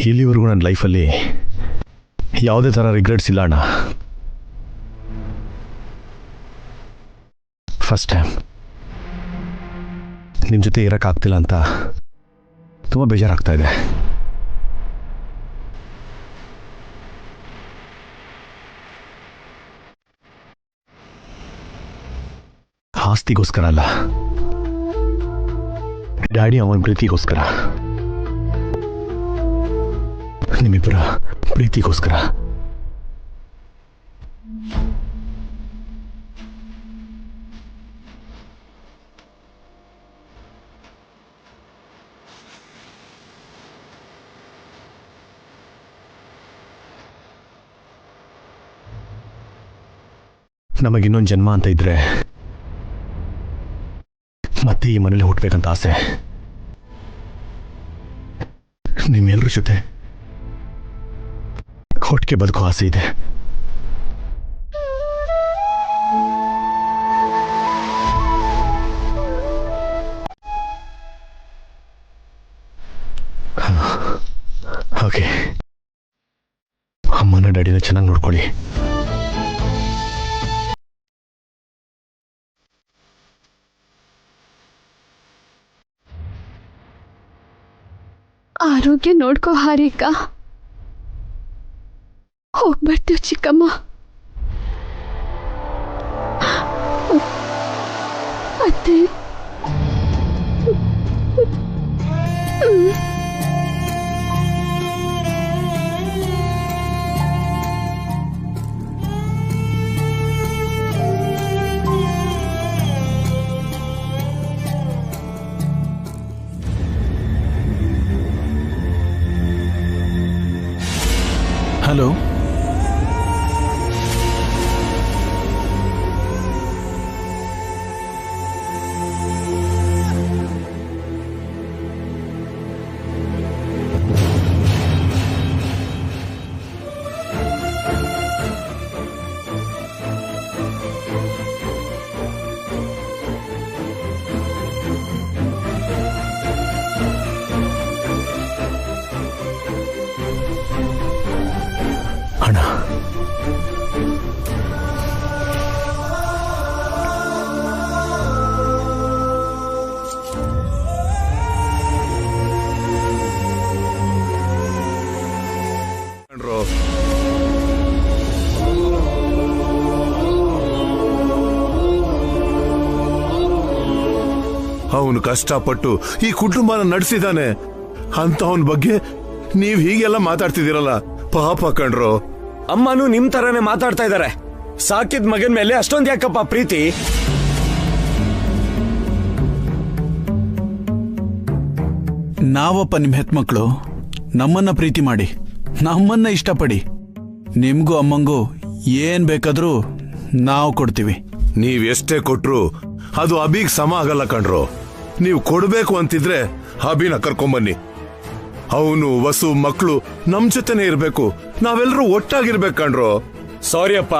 ಇಲ್ಲಿವರೆಗೂ ನನ್ನ ಲೈಫಲ್ಲಿ ಯಾವುದೇ ಥರ ರಿಗ್ರೆಟ್ಸ್ ಇಲ್ಲ ಅಣ್ಣ. ಫಸ್ಟ್ ಟೈಮ್ ನಿಮ್ಮ ಜೊತೆ ಇರೋಕ್ಕಾಗ್ತಿಲ್ಲ ಅಂತ ತುಂಬ ಬೇಜಾರಾಗ್ತಾ ಇದೆ. ಆಸ್ತಿಗೋಸ್ಕರ ಅಲ್ಲ, ಡ್ಯಾಡಿ ಅವನ ಪ್ರೀತಿಗೋಸ್ಕರ, ನಿಮ್ಮಿಬ್ಬರ ಪ್ರೀತಿಗೋಸ್ಕರ. ನಮಗಿನ್ನೊಂದು ಜನ್ಮ ಅಂತ ಇದ್ರೆ ಮತ್ತೆ ಈ ಮನೇಲಿ ಹುಟ್ಟಬೇಕಂತ ಆಸೆ. ನಿಮ್ಮೆಲ್ಲರ ಜೊತೆ ಒಟ್ಟಿಗೆ ಬದುಕೋ ಆಸೆ ಇದೆ. ಓಕೆ, ಅಮ್ಮನ ಡ್ಯಾಡಿನ ಚೆನ್ನಾಗಿ ನೋಡ್ಕೊಳ್ಳಿ. ಆರೋಗ್ಯ ನೋಡ್ಕೋ ಹಾರಿಕಾ. ಹೋಗ್ಬರ್ತೀವಿ ಚಿಕ್ಕಮ್ಮ. ಅತ್ತೆ ಹಲೋ, ಅಣ್ಣ, ಅವನು ಕಷ್ಟಪಟ್ಟು ಈ ಕುಟುಂಬನ ನಡೆಸಿದಾನೆ ಅಂತ ಅವನ ಬಗ್ಗೆ ನೀವ್ ಹೀಗೆಲ್ಲ ಮಾತಾಡ್ತಿದ್ದೀರಲ್ಲ, ಪಾಪ ಕಣ್ರೋ. ಅಮ್ಮನೂ ನಿಮ್ ತರಾನೇ ಮಾತಾಡ್ತಾ ಇದಾರೆ. ಸಾಕಿದ ಮಗನ್ ಮೇಲೆ ಅಷ್ಟೊಂದ್ ಯಾಕಪ್ಪ ಪ್ರೀತಿ? ನಾವಪ್ಪ ನಿಮ್ ಹೆತ್ಮಕ್ಳು. ನಮ್ಮನ್ನ ಪ್ರೀತಿ ಮಾಡಿ, ನಮ್ಮನ್ನ ಇಷ್ಟಪಡಿ. ನಿಮ್ಗೂ ಅಮ್ಮಂಗೂ ಏನ್ ಬೇಕಾದ್ರೂ ನಾವು ಕೊಡ್ತೀವಿ. ನೀವ್ ಎಷ್ಟೇ ಕೊಟ್ರು ಅದು ಅಭಿಗ್ ಸಮ ಆಗಲ್ಲ ಕಣ್ರೋ. ನೀವು ಕೊಡ್ಬೇಕು ಅಂತಿದ್ರೆ ಅಭಿನ ಕರ್ಕೊಂಬನ್ನಿ. ಅವನು ವಸು ಮಕ್ಕಳು ನಮ್ ಜೊತೆನೆ ಇರ್ಬೇಕು, ನಾವೆಲ್ಲರೂ ಒಟ್ಟಾಗಿರ್ಬೇಕು ಕಣ್ರೋ. ಸಾರಿ ಅಪ್ಪ,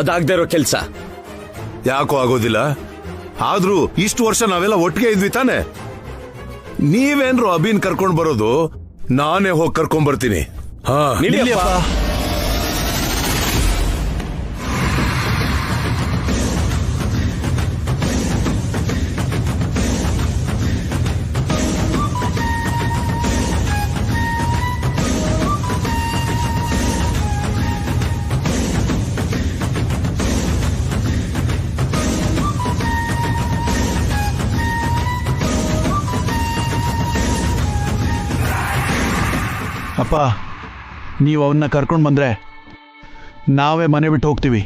ಅದಾಗ್ದೇ ಇರೋ ಕೆಲ್ಸ. ಯಾಕೋ ಆಗೋದಿಲ್ಲ? ಆದ್ರೂ ಇಷ್ಟು ವರ್ಷ ನಾವೆಲ್ಲ ಒಟ್ಟಿಗೆ ಇದ್ವಿ ತಾನೆ. ನೀವೇನ್ರು ಅಭಿನ್ ಕರ್ಕೊಂಡ್ ಬರೋದು? ನಾನೇ ಹೋಗಿ ಕರ್ಕೊಂಡ್ ಬರ್ತೀನಿ. ಹಾ, ನಿಲ್ಲಿಯಪ್ಪ. ಅಪ್ಪ, ನೀವು ಅವನ್ನ ಕರ್ಕೊಂಡು ಬಂದ್ರೆ ನಾವೇ ಮನೆ ಬಿಟ್ಟು ಹೋಗ್ತೀವಿ.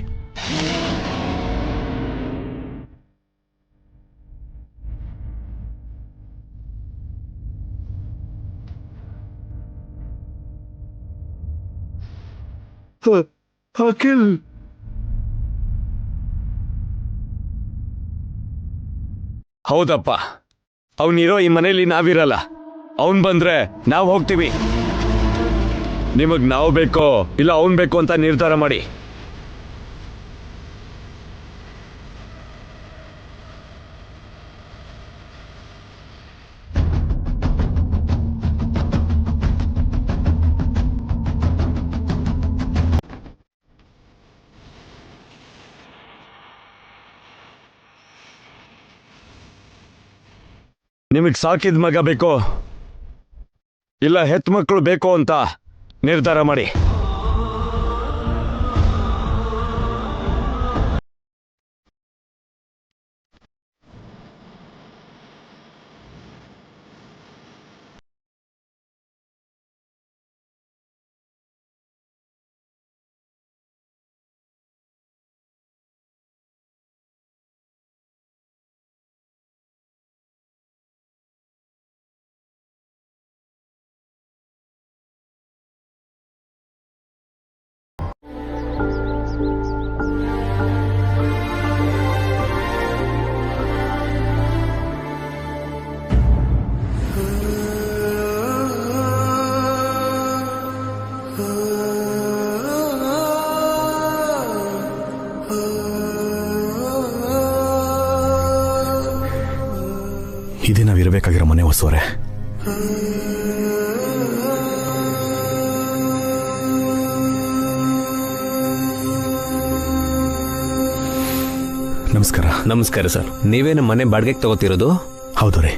ಅಖಿಲ್, ಹೌದಪ್ಪ, ಅವನಿರೋ ಈ ಮನೇಲಿ ನಾವಿರಲ್ಲ. ಅವನ್ ಬಂದ್ರೆ ನಾವು ಹೋಗ್ತೀವಿ. ನಿಮಗ್ ನಾವು ಬೇಕೋ ಇಲ್ಲ ಅವನ್ ಬೇಕು ಅಂತ ನಿರ್ಧಾರ ಮಾಡಿ. ನಿಮಗೆ ಸಾಕಿದ ಮಗ ಬೇಕೋ ಇಲ್ಲ ಹೆತ್ ಮಕ್ಕಳು ಬೇಕೋ ಅಂತ ನಿರ್ಧಾರ ಮಾಡಿ. ಇದೇ ನಾವಿರಬೇಕಾಗಿರೋ ಮನೆ ಹೊಸೋರೆ. ನಮಸ್ಕಾರ. ನಮಸ್ಕಾರ ಸರ್. ನೀವೇನು ಮನೆ ಬಾಡಿಗೆಗೆ ತಗೋತಿರೋದು? ಹೌದು ರೀ.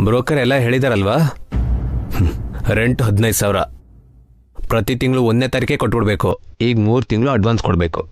ಬ್ರೋಕರ್ ಎಲ್ಲ ಹೇಳಿದಾರಲ್ವಾ? ರೆಂಟ್ 15,000 ಪ್ರತಿ ತಿಂಗಳು 1ನೇ ತಾರೀಕೆ ಕೊಟ್ಬಿಡ್ಬೇಕು. ಈಗ 3 ತಿಂಗಳು ಅಡ್ವಾನ್ಸ್ ಕೊಡಬೇಕು.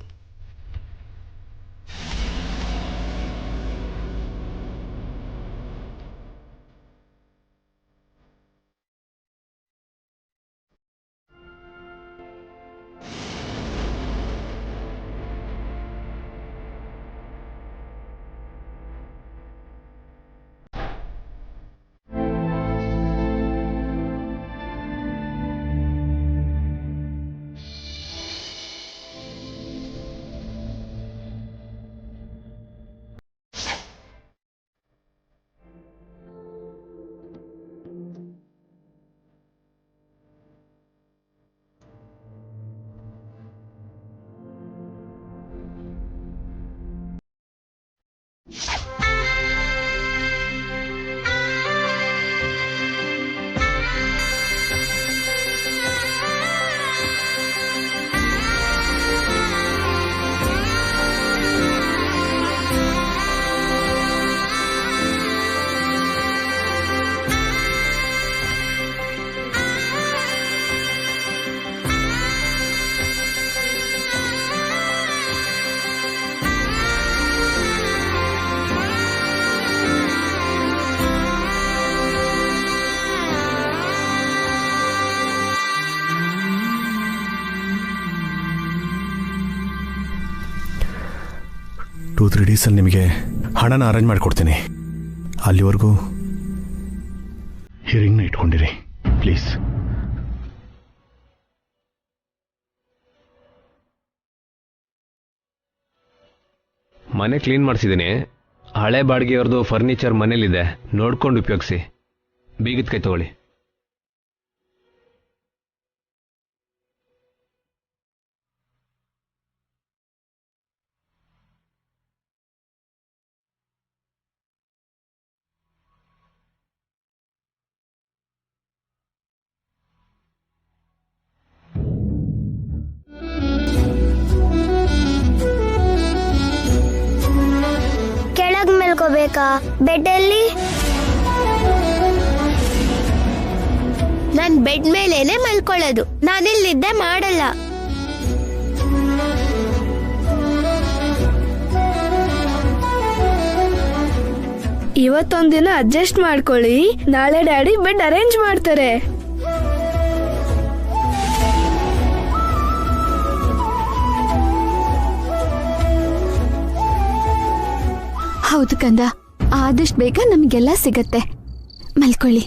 ಟೂ 3 ಡೇಸಲ್ಲಿ ನಿಮಗೆ ಹಣನ ಅರೇಂಜ್ ಮಾಡಿಕೊಡ್ತೀನಿ. ಅಲ್ಲಿವರೆಗೂ ಹಿಯರಿಂಗ್ನ ಇಟ್ಕೊಂಡಿರಿ ಪ್ಲೀಸ್. ಮನೆ ಕ್ಲೀನ್ ಮಾಡಿಸಿದ್ದೀನಿ. ಹಳೆ ಬಾಡಿಗೆಯವ್ರದ್ದು ಫರ್ನಿಚರ್ ಮನೇಲಿದೆ, ನೋಡ್ಕೊಂಡು ಉಪಯೋಗಿಸಿ. ಬೀಗದ ಕೈ ತಗೊಳ್ಳಿ. ಮಲ್ಕೋಬೇಕಾ ಬೆಡ್ಡಲ್ಲಿ? ನಾನ್ ಬೆಡ್ ಮೇಲೇನೆ ಮಲ್ಕೊಳ್ಳೋದು, ನಾನಿಲ್ಲಿದ್ದೆ ಮಾಡಲ್ಲ. ಇವತ್ತೊಂದಿನ ಅಡ್ಜಸ್ಟ್ ಮಾಡ್ಕೊಳ್ಳಿ, ನಾಳೆ ಡ್ಯಾಡಿ ಬೆಡ್ ಅರೇಂಜ್ ಮಾಡ್ತಾರೆ. ಹೌದು ಕಂದ, ಆದಷ್ಟು ಬೇಗ ನಮಗೆಲ್ಲ ಸಿಗತ್ತೆ. ಮಲ್ಕೊಳ್ಳಿ.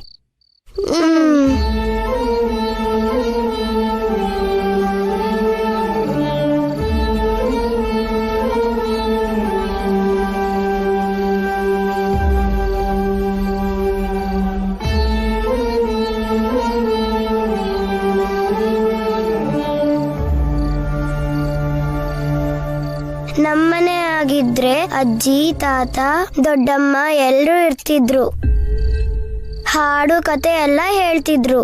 ನಮ್ಮನೆ ಆಗಿದ್ರೆ ಅಜ್ಜಿ, ತಾತ, ದೊಡ್ಡಮ್ಮ ಎಲ್ರೂ ಇರ್ತಿದ್ರು. ಹಾಡು ಕತೆ ಎಲ್ಲ ಹೇಳ್ತಿದ್ರು.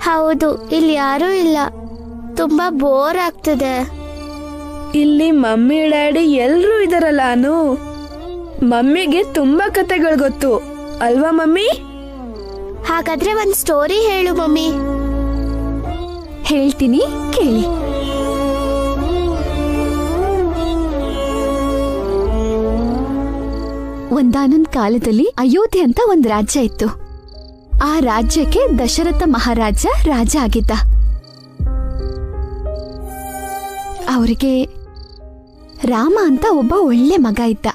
ಹೌದು, ಇಲ್ಲಿ ಯಾರೂ ಇಲ್ಲ, ತುಂಬಾ ಬೋರ್ ಆಗ್ತದೆ. ಇಲ್ಲಿ ಮಮ್ಮಿ ಡ್ಯಾಡಿ ಎಲ್ರೂ ಇದಾರಲ್ಲ ಅನು. ಮಮ್ಮಿಗೆ ತುಂಬಾ ಕತೆಗಳು ಗೊತ್ತು ಅಲ್ವಾ ಮಮ್ಮಿ? ಹಾಗಾದ್ರೆ ಒಂದ್ ಸ್ಟೋರಿ ಹೇಳು ಮಮ್ಮಿ. ಹೇಳ್ತೀನಿ ಕೇಳಿ. ಒಂದಾನೊಂದ್ ಕಾಲದಲ್ಲಿ ಅಯೋಧ್ಯೆ ಅಂತ ಒಂದ್ ರಾಜ್ಯ ಇತ್ತು. ಆ ರಾಜ್ಯಕ್ಕೆ ದಶರಥ ಮಹಾರಾಜ ರಾಜ ಆಗಿದ್ದ. ಅವರಿಗೆ ರಾಮ ಅಂತ ಒಬ್ಬ ಒಳ್ಳೆ ಮಗ ಇದ್ದ.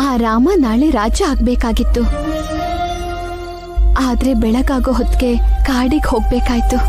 ಆ ರಾಮ ನಾಳೆ ರಾಜ ಆಗ್ಬೇಕಾಗಿತ್ತು. ಆದ್ರೆ ಬೆಳಗಾಗೋ ಹೊತ್ತಿಗೆ ಕಾಡಿಗೆ ಹೋಗ್ಬೇಕಾಯ್ತು.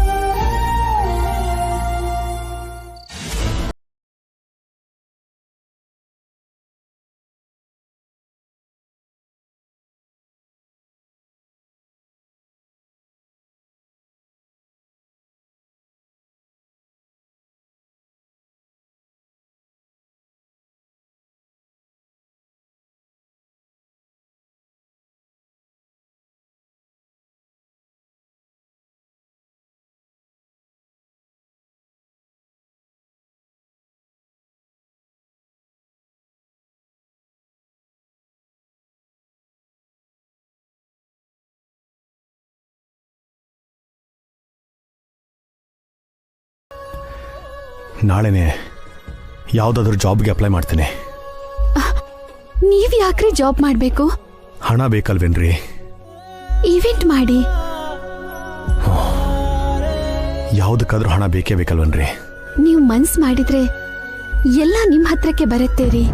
ನಾಳೆನೆ ಯಾವುದಾದ್ರೂ ಜಾಬ್ಗೆ ಅಪ್ಲೈ ಮಾಡ್ತೀನಿ. ನೀವ್ ಯಾಕ್ರಿ ಜಾಬ್ ಮಾಡ್ಬೇಕು? ಹಣ ಬೇಕಲ್ವೇನ್ರಿ? ಇವೆಂಟ್ ಮಾಡಿ. ಯಾವುದಕ್ಕಾದ್ರೂ ಹಣ ಬೇಕೇ ಬೇಕಲ್ವನ್ರಿ? ನೀವು ಮನ್ಸ್ ಮಾಡಿದ್ರೆ ಎಲ್ಲ ನಿಮ್ ಹತ್ರಕ್ಕೆ ಬರುತ್ತೇರಿ.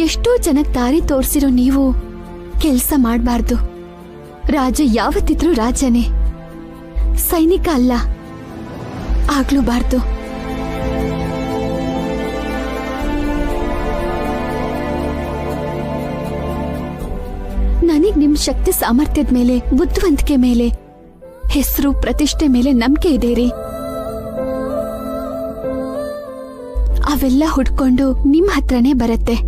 ಎಷ್ಟೋ ಜನಕ್ ದಾರಿ ತೋರ್ಸಿರೋ ನೀವು ಕೆಲ್ಸ ಮಾಡಬಾರ್ದು. ರಾಜ ಯಾವತ್ತಿದ್ರೂ ರಾಜನೇ, ಸೈನಿಕ ಅಲ್ಲ. ಆಗ್ಲೂಬಾರ್ದು. ನನಗ್ ನಿಮ್ ಶಕ್ತಿ ಸಾಮರ್ಥ್ಯದ ಮೇಲೆ, ಬುದ್ಧಿವಂತಿಕೆ ಮೇಲೆ, ಹೆಸರು ಪ್ರತಿಷ್ಠೆ ಮೇಲೆ ನಂಬಿಕೆ ಇದೆ ರೀ. ಅವೆಲ್ಲ ಹುಡ್ಕೊಂಡು ನಿಮ್ ಹತ್ರನೇ ಬರತ್ತೆ.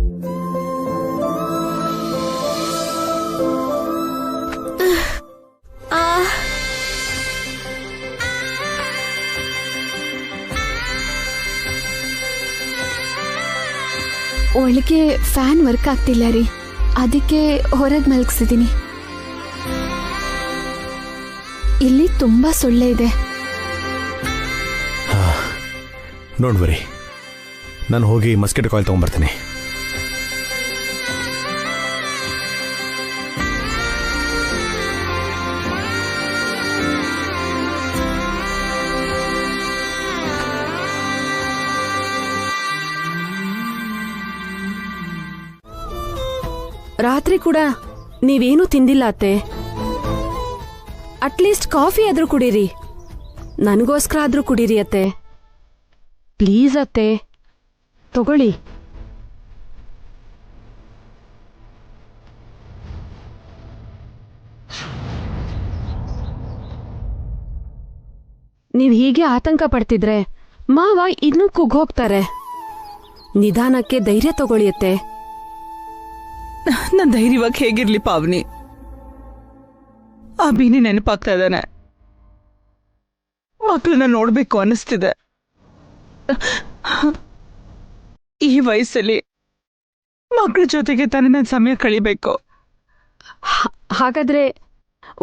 ಒಳಗೆ ಫ್ಯಾನ್ ವರ್ಕ್ ಆಗ್ತಿಲ್ಲ ರೀ, ಅದಕ್ಕೆ ಹೊರಗೆ ಮಲಗಿಸಿದೀನಿ. ಇಲ್ಲಿ ತುಂಬಾ ಸೊಳ್ಳೆ ಇದೆ. ನೋಡ್ಬರಿ, ನಾನು ಹೋಗಿ ಮಸ್ಕಿಟೋ ಕಾಯಿಲ್ ತಗೊಂಡ್ಬರ್ತೀನಿ. ರಾತ್ರಿ ಕೂಡ ನೀವೇನು ತಿಂದಿಲ್ಲ ಅತ್ತೆ. ಅಟ್ಲೀಸ್ಟ್ ಕಾಫಿ ಆದ್ರೂ ಕುಡೀರಿ, ನನಗೋಸ್ಕರ ಆದ್ರೂ ಕುಡೀರಿ ಅತ್ತೆ. ಪ್ಲೀಸ್ ಅತ್ತೆ, ತಗೊಳ್ಳಿ. ನೀವ್ ಹೀಗೆ ಆತಂಕ ಪಡ್ತಿದ್ರೆ ಮಾವ ಇನ್ನೂ ಕುಗ್ಗೋಗ್ತಾರೆ. ನಿಧಾನಕ್ಕೆ ಧೈರ್ಯ ತಗೊಳ್ಳಿ ಅತ್ತೆ. ನನ್ ಧೈರ್ಯವಾಗಿ ಹೇಗಿರ್ಲಿ ಪಾವನಿ? ಆ ಬೀನಿ ನೆನಪಾಗ್ತಾ ಇದ್ದಾನೆ. ಮಕ್ಕಳನ್ನ ನೋಡ್ಬೇಕು ಅನ್ನಿಸ್ತಿದೆ. ಈ ವಯಸ್ಸಲ್ಲಿ ಮಕ್ಕಳ ಜೊತೆಗೆ ತಾನೇ ನನ್ನ ಸಮಯ ಕಳಿಬೇಕು. ಹಾಗಾದ್ರೆ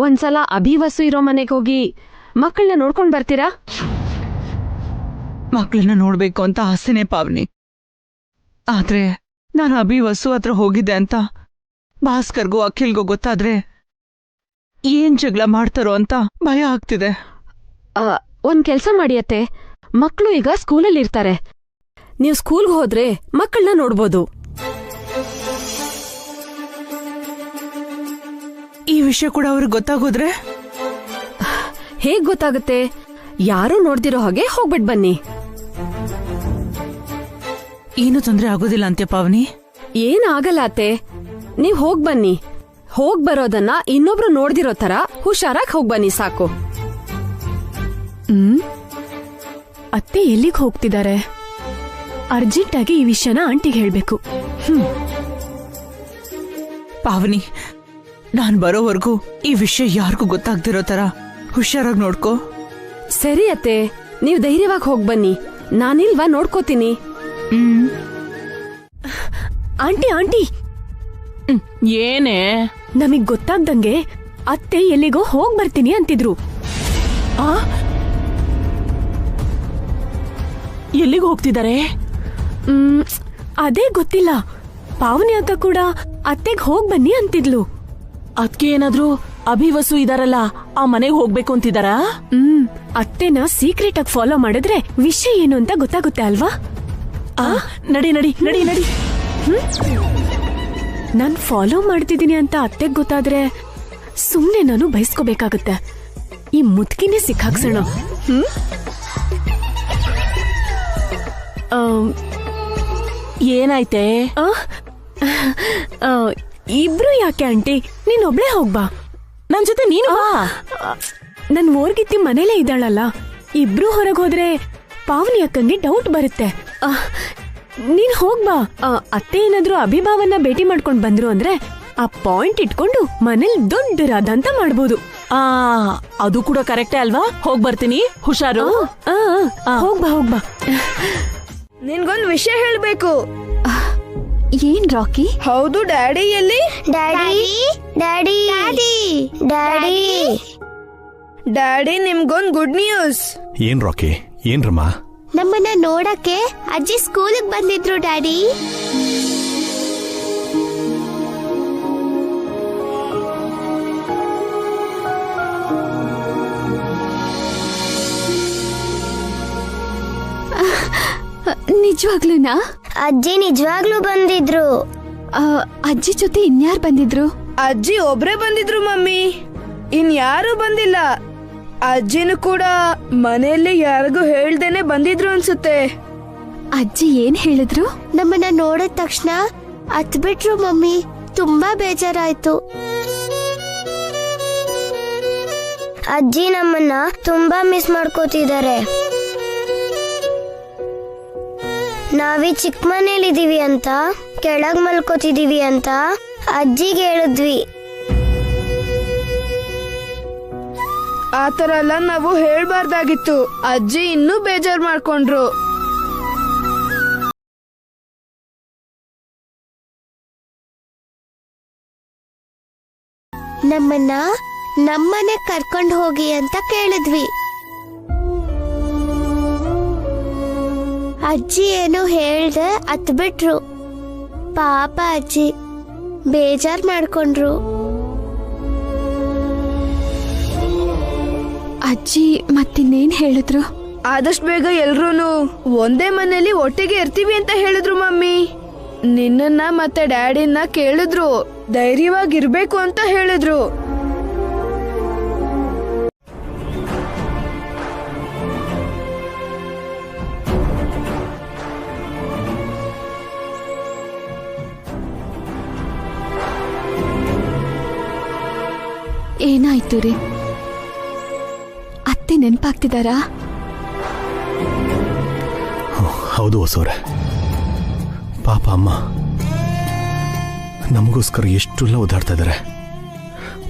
ಒಂದ್ಸಲ ಅಭಿವಸು ಇರೋ ಮನೆಗೆ ಹೋಗಿ ಮಕ್ಕಳನ್ನ ನೋಡ್ಕೊಂಡ್ ಬರ್ತೀರಾ? ಮಕ್ಕಳನ್ನ ನೋಡ್ಬೇಕು ಅಂತ ಆಸೆನೇ ಪಾವನಿ. ಆದ್ರೆ ನಾನು ಅಭಿವಸು ಹತ್ರ ಹೋಗಿದ್ದೆ ಅಂತ ಭಾಸ್ಕರ್ಗೂ ಅಖಿಲ್ಗೂ ಗೊತ್ತಾದ್ರೆ ಏನ್ ಜಗಳ ಮಾಡ್ತಾರೋ ಅಂತ ಭಯ ಆಗ್ತಿದೆ. ಒಂದ್ ಕೆಲ್ಸ ಮಾಡಿ ಅತ್ತೆ, ಮಕ್ಕಳು ಈಗ ಸ್ಕೂಲಲ್ಲಿ ಇರ್ತಾರೆ. ನೀವು ಸ್ಕೂಲ್ಗೆ ಹೋದ್ರೆ ಮಕ್ಕಳನ್ನ ನೋಡ್ಬೋದು. ಈ ವಿಷಯ ಕೂಡ ಅವ್ರಿಗೆ ಗೊತ್ತಾಗೋದ್ರೆ ಹೇಗ್ ಗೊತ್ತಾಗುತ್ತೆ? ಯಾರೂ ನೋಡ್ದಿರೋ ಹಾಗೆ ಹೋಗ್ಬಿಟ್ ಬನ್ನಿ. ಏನು ತೊಂದ್ರೆ ಆಗೋದಿಲ್ಲ ಅಂತ್ಯ ಪಾವನಿ? ಏನಾಗಲ್ಲ ಅತ್ತೆ, ನೀವ್ ಹೋಗ್ ಬನ್ನಿ. ಹೋಗ್ ಬರೋದನ್ನ ಇನ್ನೊಬ್ರು ನೋಡ್ದಿರೋ ತರ ಹುಷಾರಾಗಿ ಹೋಗ್ಬನ್ನಿ ಸಾಕು. ಅತ್ತೆ ಎಲ್ಲಿಗೆ ಹೋಗ್ತಿದ್ದಾರೆ? ಅರ್ಜೆಂಟ್ ಆಗಿ ಈ ವಿಷಯನ ಆಂಟಿಗೆ ಹೇಳ್ಬೇಕು. ಪಾವನಿ, ನಾನ್ ಬರೋವರೆಗೂ ಈ ವಿಷಯ ಯಾರಿಗೂ ಗೊತ್ತಾಗ್ದಿರೋ ತರ ಹುಷಾರಾಗಿ ನೋಡ್ಕೋ. ಸರಿ ಅತ್ತೆ, ನೀವ್ ಧೈರ್ಯವಾಗಿ ಹೋಗ್ ಬನ್ನಿ, ನಾನಿಲ್ವಾ ನೋಡ್ಕೋತೀನಿ. ಆಂಟಿ ಆಂಟಿ, ಏನೇ? ನಮಗ್ ಗೊತ್ತಾಗ್ದಂಗೆ ಅತ್ತೆ ಎಲ್ಲಿಗೋ ಹೋಗ್ ಬರ್ತೀನಿ ಅಂತಿದ್ರು. ಎಲ್ಲಿಗೆ ಹೋಗ್ತಿದ್ದಾರೆ? ಅದೇ ಗೊತ್ತಿಲ್ಲ. ಪಾವನಿ ಅಕ್ಕ ಕೂಡ ಅತ್ತೆಗ್ ಹೋಗ್ ಬನ್ನಿ ಅಂತಿದ್ಲು. ಅದ್ಕೆ ಏನಾದ್ರು ಅಭಿವಸು ಇದಾರಲ್ಲ, ಆ ಮನೆಗೆ ಹೋಗ್ಬೇಕು ಅಂತಿದಾರಾ? ಅತ್ತೆನ ಸೀಕ್ರೆಟ್ ಆಗಿ ಫಾಲೋ ಮಾಡಿದ್ರೆ ವಿಷಯ ಏನು ಅಂತ ಗೊತ್ತಾಗುತ್ತೆ ಅಲ್ವಾ? ನಡಿ ನಡಿ ನಡಿ ನಡಿ. ನಾನ್ ಫಾಲೋ ಮಾಡ್ತಿದ್ದೀನಿ ಅಂತ ಅತ್ತೆಗ್ ಗೊತ್ತಾದ್ರೆ ಸುಮ್ನೆ ನಾನು ಬಯಸ್ಕೋಬೇಕಾಗತ್ತೆ. ಈ ಮುದ್ಕಿನೇ ಸಿಕ್ಕಾಕ್ಸೋಣ. ಏನಾಯ್ತೆ? ಇಬ್ರು ಯಾಕೆ ಆಂಟಿ, ನೀನ್ ಒಬ್ಳೇ ಹೋಗ್ಬಾ. ನನ್ ಜೊತೆ ನೀನು ಬಾ. ನನ್ ಓರ್ಗಿತ್ತಿ ಮನೇಲೇ ಇದ್ದಾಳಲ್ಲ, ಇಬ್ರು ಹೊರಗ್ ಹೋದ್ರೆ ಪಾವನಿ ಅಕ್ಕಂಗೆ ಡೌಟ್ ಬರುತ್ತೆ. ನೀನ್ ಹೋಗ್ಬಾ. ಅತ್ತೆ ಏನಾದ್ರು ಅಭಿಭಾವನ್ನ ಭೇಟಿ ಮಾಡ್ಕೊಂಡ್ ಬಂದ್ರು ಅಂದ್ರೆ ಆ ಪಾಯಿಂಟ್ ಇಟ್ಕೊಂಡು ಮನೇಲಿ ದೊಡ್ಡ ರಾಧ ಅಂತ ಮಾಡ್ಬೋದು. ಅದು ಕೂಡ ಕರೆಕ್ಟೇ ಅಲ್ವಾ? ಹೋಗ್ ಬರ್ತೀನಿ, ಹುಷಾರು. ಹೋಗ್ಬಾ ಹೋಗ್ಬಾ. ನಿನ್ಗೊಂದ್ ವಿಷಯ ಹೇಳ್ಬೇಕು. ಏನ್ ರಾಕಿ? ಹೌದು, ಡ್ಯಾಡಿ ಎಲ್ಲಿ? ಡ್ಯಾಡಿ ಡ್ಯಾಡಿ ಡ್ಯಾಡಿ ಡ್ಯಾಡಿ, ನಿಮ್ಗೊಂದ್ ಗುಡ್ ನ್ಯೂಸ್. ಏನ್ ರಾಕಿ? ಏನ್ರಮ್ಮ? ನಮ್ಮನ್ನ ನೋಡಕ್ಕೆ ಅಜ್ಜಿ ಸ್ಕೂಲಿಗೆ ಬಂದಿದ್ರು ಡ್ಯಾಡಿ. ನಿಜವಾಗ್ಲೂನಾ? ಅಜ್ಜಿ ನಿಜವಾಗ್ಲೂ ಬಂದಿದ್ರು. ಅಜ್ಜಿ ಜೊತೆ ಇನ್ಯಾರು ಬಂದಿದ್ರು? ಅಜ್ಜಿ ಒಬ್ರೇ ಬಂದಿದ್ರು ಮಮ್ಮಿ, ಇನ್ಯಾರು ಬಂದಿಲ್ಲ. ಅಜ್ಜಿನೂ ಕೂಡ ಮನೆಯಲ್ಲಿ ಯಾರಿಗೂ ಹೇಳ್ದೇನೆ ಬಂದಿದ್ರು ಅನ್ಸುತ್ತೆ. ಅಜ್ಜಿ ಏನ್ ಹೇಳಿದ್ರು? ನಮ್ಮನ್ನ ನೋಡಿದ ತಕ್ಷಣ ಅತ್ ಬಿಟ್ರು ಮಮ್ಮಿ. ತುಂಬಾ ಬೇಜಾರಾಯ್ತು. ಅಜ್ಜಿ ನಮ್ಮನ್ನ ತುಂಬಾ ಮಿಸ್ ಮಾಡ್ಕೋತಿದ್ದಾರೆ. ನಾವೀ ಚಿಕ್ಕ ಮನೇಲಿದೀವಿ ಅಂತ, ಕೆಳಗ್ ಮಲ್ಕೋತಿದೀವಿ ಅಂತ ಅಜ್ಜಿಗೆ ಹೇಳಿದ್ವಿ. ಆ ತರ ಎಲ್ಲ ನಾವು ಹೇಳ್ಬಾರ್ದಾಗಿತ್ತು. ಅಜ್ಜಿ ಇನ್ನೂ ಬೇಜಾರ್ ಮಾಡ್ಕೊಂಡ್ರು. ನಮ್ಮನ್ನ ನಮ್ಮನೆ ಕರ್ಕೊಂಡು ಹೋಗಿ ಅಂತ ಕೇಳಿದ್ವಿ. ಅಜ್ಜಿ ಏನು ಹೇಳ್ದೆ ಅತ್ ಬಿಟ್ರು. ಪಾಪ ಅಜ್ಜಿ ಬೇಜಾರ್ ಮಾಡ್ಕೊಂಡ್ರು. ಅಜ್ಜಿ ಮತ್ತಿನ್ನೇನ್ ಹೇಳಿದ್ರು? ಆದಷ್ಟು ಬೇಗ ಎಲ್ರೂನು ಒಂದೇ ಮನೇಲಿ ಒಟ್ಟಿಗೆ ಇರ್ತೀವಿ ಅಂತ ಹೇಳಿದ್ರು ಮಮ್ಮಿ. ನಿನ್ನನ್ನ ಮತ್ತೆ ಡ್ಯಾಡಿನ ಕೇಳಿದ್ರು, ಧೈರ್ಯವಾಗಿರ್ಬೇಕು ಅಂತ ಹೇಳಿದ್ರು. ಏನಾಯ್ತು ರೀ? ಅತ್ತೆ ನೆನ್ಪಾಗ್ತಿದಾರಾ? ಹೌದು ಹೊಸವ್ರೆ, ಪಾಪ ಅಮ್ಮ ನಮಗೋಸ್ಕರ ಎಷ್ಟೆಲ್ಲ ಓದಾಡ್ತಾ ಇದ್ದಾರೆ.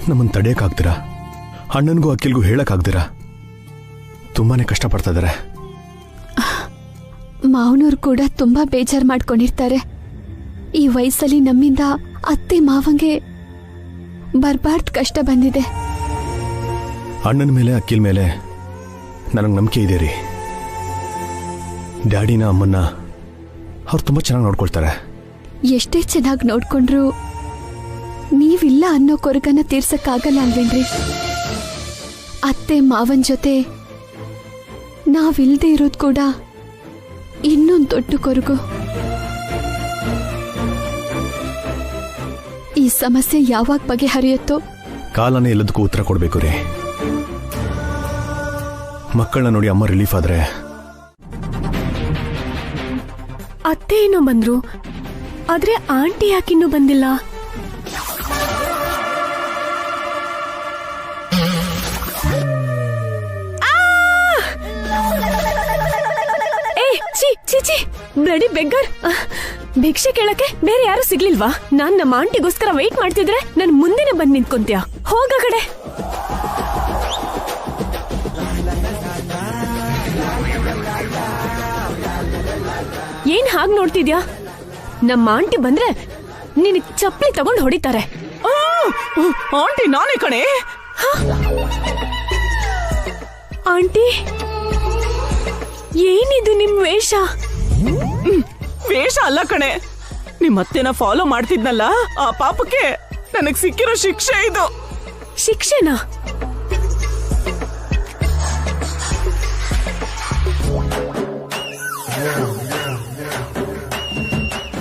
ನಮ್ಮನ್ನು ತಡೆಯೋಕ್ಕಾಗ್ದಿರಾ, ಅಣ್ಣನಿಗೂ ಅಕ್ಕಿಲ್ಗೂ ಹೇಳಕ್ಕಾಗ್ದಿರಾ ತುಂಬಾನೇ ಕಷ್ಟಪಡ್ತಾ ಇದ್ದಾರೆ. ಮಾವನವ್ರು ಕೂಡ ತುಂಬಾ ಬೇಜಾರು ಮಾಡ್ಕೊಂಡಿರ್ತಾರೆ. ಈ ವಯಸ್ಸಲ್ಲಿ ನಮ್ಮಿಂದ ಅತ್ತೆ ಮಾವಂಗೆ ಬರ್ಬಾರ್ದು ಕಷ್ಟ ಬಂದಿದೆ. ಅಣ್ಣನ ಮೇಲೆ ಅಕ್ಕಿಲ್ ಮೇಲೆ ನನಗೆ ನಂಬಿಕೆ ಇದೆ ರೀ. ಡ್ಯಾಡಿನ ಅಮ್ಮನ್ನ ಅವ್ರು ತುಂಬ ಚೆನ್ನಾಗಿ ನೋಡ್ಕೊಳ್ತಾರೆ. ಎಷ್ಟೇ ಚೆನ್ನಾಗಿ ನೋಡ್ಕೊಂಡ್ರು ನೀವಿಲ್ಲ ಅನ್ನೋ ಕೊರಗನ್ನ ತೀರ್ಸಕ್ಕಾಗಲ್ಲ ಅಲ್ವೇನ್ರಿ? ಅತ್ತೆ ಮಾವನ್ ಜೊತೆ ನಾವಿಲ್ದೇ ಇರೋದು ಕೂಡ ಇನ್ನೊಂದು ದೊಡ್ಡ ಕೊರಗು. ಈ ಸಮಸ್ಯೆ ಯಾವಾಗ ಬಗೆಹರಿಯುತ್ತೋ? ಕಾಲನೇ ಎಲ್ಲದಕ್ಕೂ ಉತ್ತರ ಕೊಡಬೇಕು ರೀ. ಮಕ್ಕಳನ್ನ ನೋಡಿ ಅಮ್ಮ ರಿಲೀಫ್ ಆದ್ರೆ. ಅತ್ತೆ ಏನೋ ಬಂದ್ರು, ಆದ್ರೆ ಆಂಟಿ ಯಾಕಿನ್ನೂ ಬಂದಿಲ್ಲ? ಏ ಚಿ ಚಿ ಚಿ, ಬ್ಲಡಿ ಬೆಗ್ಗರ್. ಭಿಕ್ಷೆ ಕೇಳಕ್ಕೆ ಬೇರೆ ಯಾರು ಸಿಗ್ಲಿಲ್ವಾ? ನಾನ್ ನಮ್ಮ ಆಂಟಿಗೋಸ್ಕರ ವೆಯ್ಟ್ ಮಾಡ್ತಿದ್ರೆ ನನ್ ಮುಂದೆನೆ ಬಂದ್ ನಿಂತ್ಕೊಂತ್ಯಾ? ಹೋಗ ಕಡೆ. ಏನ್ ಹಾಗ್ ನೋಡ್ತಿದ್ಯಾ? ನಮ್ಮ ಆಂಟಿ ಬಂದ್ರೆ ನಿನಗ್ ಚಪ್ಪಲಿ ತಗೊಂಡ್ ಹೊಡಿತಾರೆ. ಆಂಟಿ ನಾನೇ ಕಣೆ. ಆಂಟಿ, ಏನಿದು ನಿಮ್ ವೇಷ? ವೇಷ ಅಲ್ಲ ಕಣೆ, ನಿಮ್ಮತ್ತೆನ ಫಾಲೋ ಮಾಡ್ತಿದ್ನಲ್ಲ, ಆ ಪಾಪಕ್ಕೆ ನನಗ್ ಸಿಕ್ಕಿರೋ ಶಿಕ್ಷೆ ಇದು. ಶಿಕ್ಷೆನಾ?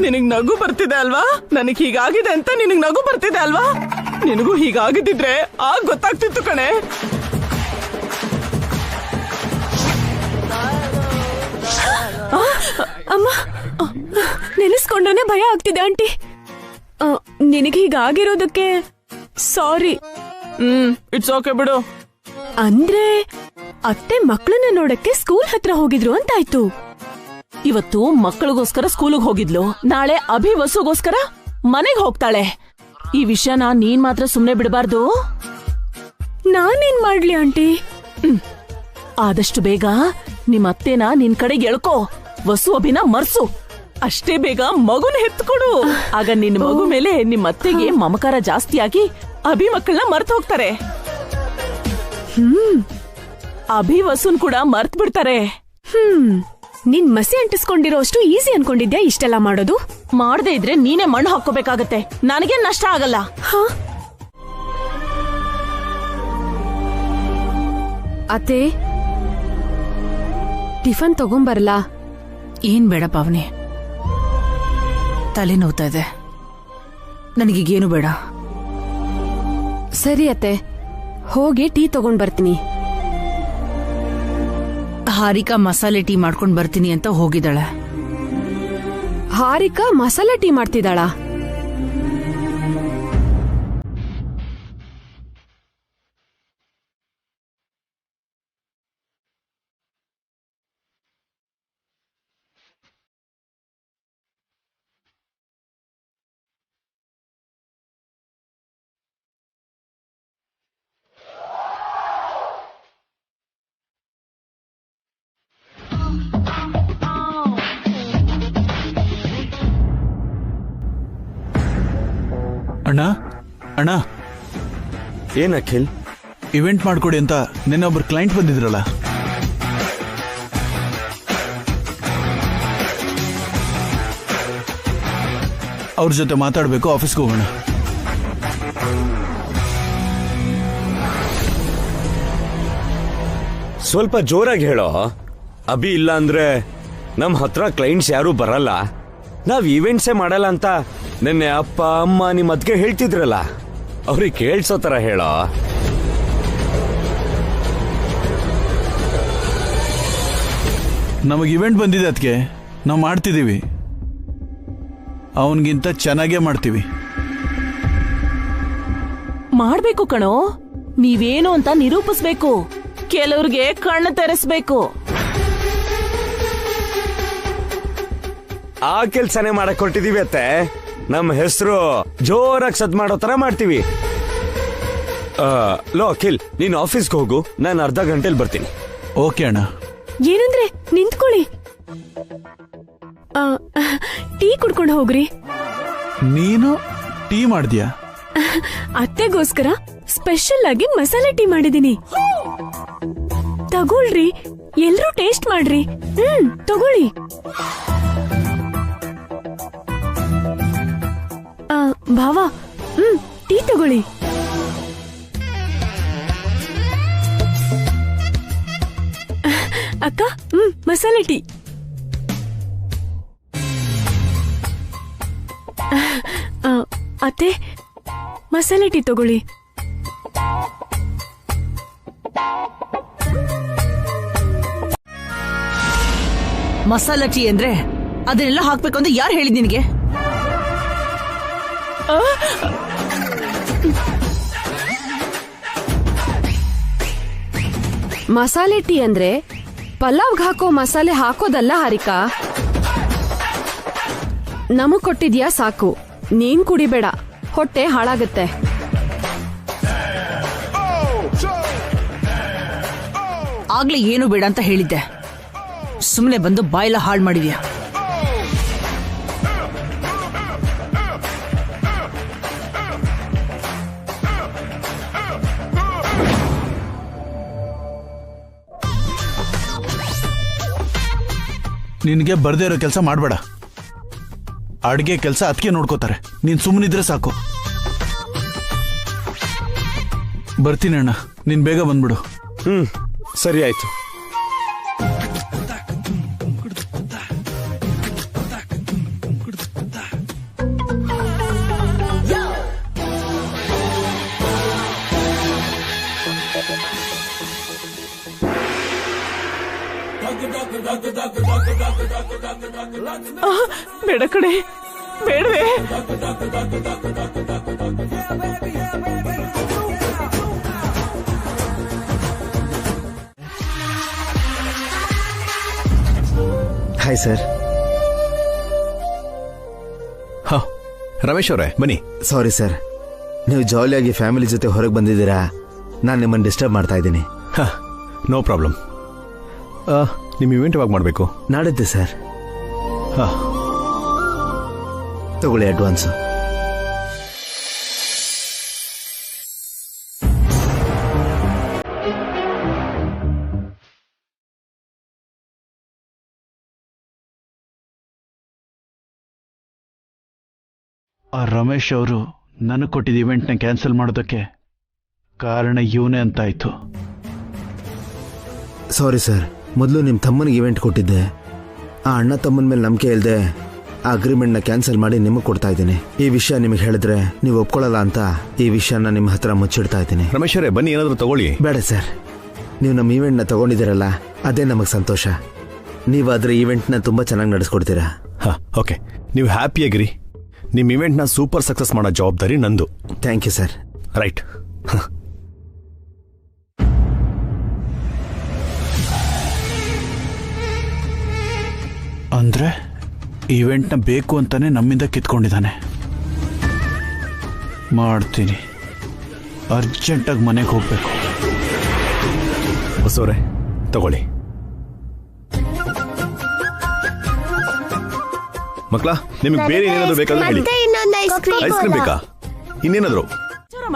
ನಿನಗ್ ನಗು ಬರ್ತಿದೆ ಅಲ್ವಾ? ನನಗ್ ಹೀಗಾಗಿದೆ ಅಂತ ನಿನಗ್ ನಗು ಬರ್ತಿದೆ ಅಲ್ವಾ? ನಿನಗೂ ಹೀಗಾಗಿದ್ದಿದ್ರೆ ಆಗ ಗೊತ್ತಾಗ್ತಿತ್ತು ಕಣೆ. ಅಮ್ಮ, ನೆನೆಸ್ಕೊಂಡೇ ಭಯ ಆಗ್ತಿದೆ ಆಂಟಿ. ನಿನಗೆ ಹೀಗಾಗಿರೋದಕ್ಕೆ ಸಾರಿ. ಇಟ್ಸ್ ಓಕೆ ಬಿಡು. ಅಂದ್ರೆ ಅತ್ತೆ ಮಕ್ಕಳನ್ನ ನೋಡಕ್ಕೆ ಸ್ಕೂಲ್ ಹತ್ರ ಹೋಗಿದ್ರು ಅಂತಾಯ್ತು. ಇವತ್ತು ಮಕ್ಕಳಿಗೋಸ್ಕರ ಸ್ಕೂಲಿಗೆ ಹೋಗಿದ್ಲು, ನಾಳೆ ಅಭಿ ವಸುಗೋಸ್ಕರ ಮನೆಗ್ ಹೋಗ್ತಾಳೆ. ಈ ವಿಷಯನ ನೀನ್ ಮಾತ್ರ ಸುಮ್ನೆ ಬಿಡಬಾರ್ದು. ನಾನೇನ್ ಮಾಡ್ಲಿ ಆಂಟಿ? ಆದಷ್ಟು ಬೇಗ ನಿಮ್ ಅತ್ತೆನ ನಿನ್ ಕಡೆಗೆ ಎಳ್ಕೋ, ವಸು ಅಭಿನ ಮರ್ಸು. ಅಷ್ಟೇ ಬೇಗ ಮಗುನ ಹೆತ್ಕೊಡು. ಆಗ ನಿನ್ ಮಗು ಮೇಲೆ ನಿಮ್ ಅತ್ತೆಗೆ ಮಮಕಾರ ಜಾಸ್ತಿಯಾಗಿ ಅಭಿ ಮಕ್ಕಳನ್ನ ಮರ್ತ್ ಹೋಗ್ತಾರೆ. ಅಭಿ ವಸುನ್ ಕೂಡ ಮರ್ತ್ ಬಿಡ್ತಾರೆ. ನಿನ್ ಮಸಿ ಅಂಟಿಸ್ಕೊಂಡಿರೋ ಅಷ್ಟು ಈಸಿ ಅನ್ಕೊಂಡಿದ್ಯಾ ಇಷ್ಟೆಲ್ಲ ಮಾಡೋದು? ಮಾಡದೇ ಇದ್ರೆ ನೀನೇ ಮಣ್ಣು ಹಾಕೋಬೇಕಾಗತ್ತೆ, ನನಗೇನ್ ನಷ್ಟ ಆಗಲ್ಲ. ಅತ್ತೆ, ಟಿಫನ್ ತಗೊಂಬರಲ್ಲ? ಏನ್ ಬೇಡ ಪಾವನಿ, ತಲೆ ನೋವ್ತಾ ಇದೆ, ನನಗೀಗೇನು ಬೇಡ. ಸರಿ ಅತ್ತೆ, ಹೋಗಿ ಟೀ ತಗೊಂಡ್ ಬರ್ತೀನಿ. ಹಾರಿಕಾ ಮಸಾಲೆ ಟೀ ಮಾಡ್ಕೊಂಡ್ ಬರ್ತೀನಿ ಅಂತ ಹೋಗಿದ್ದಾಳೆ. ಹಾರಿಕಾ ಮಸಾಲೆ ಟೀ ಮಾಡ್ತಿದ್ದಾಳ? ಅಣ್ಣ ಅಣ್ಣ, ಏನ್ ಅಖಿಲ್? ಇವೆಂಟ್ ಮಾಡ್ಕೊಡಿ ಅಂತ ನಿನ್ನೆ ಒಬ್ರು ಕ್ಲೈಂಟ್ ಬಂದಿದ್ರಲ್ಲ, ಅವ್ರ ಜೊತೆ ಮಾತಾಡ್ಬೇಕು, ಆಫೀಸ್ಗೆ ಹೋಗೋಣ. ಸ್ವಲ್ಪ ಜೋರಾಗಿ ಹೇಳೋ. ಅಭಿ ಇಲ್ಲ ಅಂದ್ರೆ ನಮ್ ಹತ್ರ ಕ್ಲೈಂಟ್ಸ್ ಯಾರು ಬರಲ್ಲ, ನಾವ್ ಈವೆಂಟ್ಸೇ ಮಾಡಲ್ಲ ಅಂತ ನಿನ್ನೆ ಅಪ್ಪ ಅಮ್ಮ ನಿಮ್ ಅದ್ಕೆ ಹೇಳ್ತಿದ್ರಲ್ಲ, ಅವ್ರಿಗೆ ಕೇಳ್ಸೋ ತರ ಹೇಳೋ. ನಮಗೆ ಇವೆಂಟ್ ಬಂದಿದೆ, ಅದಕ್ಕೆ ನಾವು ಮಾಡ್ತಿದ್ದೀವಿ, ಅವನಿಗಿಂತ ಚೆನ್ನಾಗೇ ಮಾಡ್ತೀವಿ. ಮಾಡ್ಬೇಕು ಕಣೋ, ನೀವೇನು ಅಂತ ನಿರೂಪಿಸ್ಬೇಕು, ಕೆಲವ್ರಿಗೆ ಕಣ್ಣು ತೆರೆಸ್ಬೇಕು. ಆ ಕೆಲ್ಸನೇ ಮಾಡಕ್ ಕೊಟ್ಟಿದೀವಿ ಅತ್ತೆ. ನಮ್ಮ ಹೆಸರು ಜೋರಾಗಿ ಸದ್ ಮಾಡೋ ತರ ಮಾಡ್ತೀವಿ. ಲೋ ಅಖಿಲ್, ನೀನ್ ಆಫೀಸ್ಗೆ ಹೋಗು, ನಾನು ಅರ್ಧ ಗಂಟೆಲಿ ಬರ್ತೀನಿ. ಓಕೆ ಅಣ್ಣ. ಏನಂದ್ರೆ ನಿಂತ್ಕೊಳ್ಳಿ, ಟೀ ಕುಡ್ಕೊಂಡು ಹೋಗ್ರಿ. ನೀನು ಟೀ ಮಾಡ್ದ್ಯಾ? ಅತ್ತೆಗೋಸ್ಕರ ಸ್ಪೆಷಲ್ ಆಗಿ ಮಸಾಲೆ ಟೀ ಮಾಡಿದೀನಿ, ತಗೊಳ್ರಿ, ಎಲ್ರೂ ಟೇಸ್ಟ್ ಮಾಡ್ರಿ. ತಗೊಳ್ಳಿ. ಭಾವ, ಟೀ ತಗೊಳ್ಳಿ. ಅಕ್ಕ, ಮಸಾಲೆ ಟೀ. ಅತ್ತೆ, ಮಸಾಲೆ ಟೀ ತಗೊಳ್ಳಿ. ಮಸಾಲಾ ಟೀ ಅಂದ್ರೆ ಅದನ್ನೆಲ್ಲ ಹಾಕ್ಬೇಕು ಅಂತ ಯಾರು ಹೇಳಿದ್ ನಿನಗೆ? ಮಸಾಲೆ ಟೀ ಅಂದ್ರೆ ಪಲಾವ್ಗೆ ಹಾಕೋ ಮಸಾಲೆ ಹಾಕೋದಲ್ಲ ಹಾರಿಕಾ. ನಮಗ್ ಕೊಟ್ಟಿದ್ಯಾ ಸಾಕು, ನೀನ್ ಕುಡಿಬೇಡ, ಹೊಟ್ಟೆ ಹಾಳಾಗತ್ತೆ. ಆಗ್ಲೇ ಏನು ಬೇಡ ಅಂತ ಹೇಳಿದ್ದೆ, ಸುಮ್ಮನೆ ಬಂದು ಬಾಯ್ಲ ಹಾಳು ಮಾಡಿದ್ಯಾ. ನಿನಗೆ ಬರ್ದೇ ಇರೋ ಕೆಲಸ ಮಾಡಬೇಡ. ಅಡ್ಗೆ ಕೆಲಸ ಅದಕ್ಕೆ ನೋಡ್ಕೋತಾರೆ, ನೀನ್ ಸುಮ್ಮನಿದ್ರೆ ಸಾಕು. ಬರ್ತೀನಿ ಅಣ್ಣ, ನೀನ್ ಬೇಗ ಬಂದ್ಬಿಡು. ಸರಿ ಆಯ್ತು. ಬೇಡ ಕಡೆ, ಬೇಡವೇ. Hi sir. ರಮೇಶ್ ಅವರೇ ಬನ್ನಿ. ಸಾರಿ ಸರ್, ನೀವು ಜಾಲಿಯಾಗಿ ಫ್ಯಾಮಿಲಿ ಜೊತೆ ಹೊರಗೆ ಬಂದಿದ್ದೀರಾ, ನಾನು ನಿಮ್ಮನ್ನು ಡಿಸ್ಟರ್ಬ್ ಮಾಡ್ತಾ ಇದ್ದೀನಿ. No problem. ನಿಮ್ಮ ಇವೆಂಟ್ ಯಾವಾಗ ಮಾಡಬೇಕು? ನಾಡಿದ್ದೆ ಸರ್. ತಗೊಳ್ಳಿ ಅಡ್ವಾನ್ಸ್. ಆ ರಮೇಶ್ ಅವರು ನನಗೆ ಕೊಟ್ಟಿದ್ದ ಇವೆಂಟ್ನ ಕ್ಯಾನ್ಸಲ್ ಮಾಡೋದಕ್ಕೆ ಕಾರಣ ಇವನೇ ಅಂತಾಯ್ತು. ಸಾರಿ ಸರ್, ಮೊದಲು ನಿಮ್ಮ ತಮ್ಮನಿಗೆ ಇವೆಂಟ್ ಕೊಟ್ಟಿದ್ದೆ. ಆ ಅಣ್ಣ ತಮ್ಮನ ಮೇಲೆ ನಂಬಿಕೆ ಇಲ್ಲದೆ ಆ ಅಗ್ರಿಮೆಂಟ್ನ ಕ್ಯಾನ್ಸಲ್ ಮಾಡಿ ನಿಮಗೆ ಕೊಡ್ತಾ ಇದ್ದೀನಿ. ಈ ವಿಷಯ ನಿಮಗೆ ಹೇಳಿದ್ರೆ ನೀವು ಒಪ್ಕೊಳ್ಳಲ್ಲ ಅಂತ ಈ ವಿಷಯನ ನಿಮ್ಮ ಹತ್ರ ಮುಚ್ಚಿಡ್ತಾ ಇದ್ದೀನಿ. ರಮೇಶ್ ಅವರೇ ಬನ್ನಿ, ಏನಾದರೂ ತಗೊಳ್ಳಿ. ಬೇಡ ಸರ್, ನೀವು ನಮ್ಮ ಈವೆಂಟ್ನ ತಗೊಂಡಿದ್ದೀರಲ್ಲ ಅದೇ ನಮಗೆ ಸಂತೋಷ. ನೀವು ಅದರ ಈವೆಂಟ್ನ ತುಂಬ ಚೆನ್ನಾಗಿ ನಡೆಸ್ಕೊಡ್ತೀರಾ. ಓಕೆ, ನೀವು ಹ್ಯಾಪಿಯಾಗಿರಿ. ನಿಮ್ಮ ಇವೆಂಟ್ನ ಸೂಪರ್ ಸಕ್ಸಸ್ ಮಾಡೋ ಜವಾಬ್ದಾರಿ ನಂದು. Thank you sir. ರೈಟ್. ಅಂದ್ರೆ ಇವೆಂಟ್ನ ಬೇಕು ಅಂತಾನೆ ನಮ್ಮಿಂದ ಕಿತ್ಕೊಂಡಿದ್ದಾನೆ. ಮಾಡ್ತೀನಿ, ಅರ್ಜೆಂಟಾಗಿ ಮನೆಗೆ ಹೋಗ್ಬೇಕು. ಬಸವರೇ ತಗೊಳ್ಳಿ. ಮಕ್ಕಳ, ನಿಮಗೆ ಬೇರೆ ಏನಾದರೂ ಬೇಕಾದ್ರೆ ಹೇಳಿ. ಐಸ್ ಕ್ರೀಮ್ ಬೇಕಾ? ಇನ್ನೇನಾದ್ರು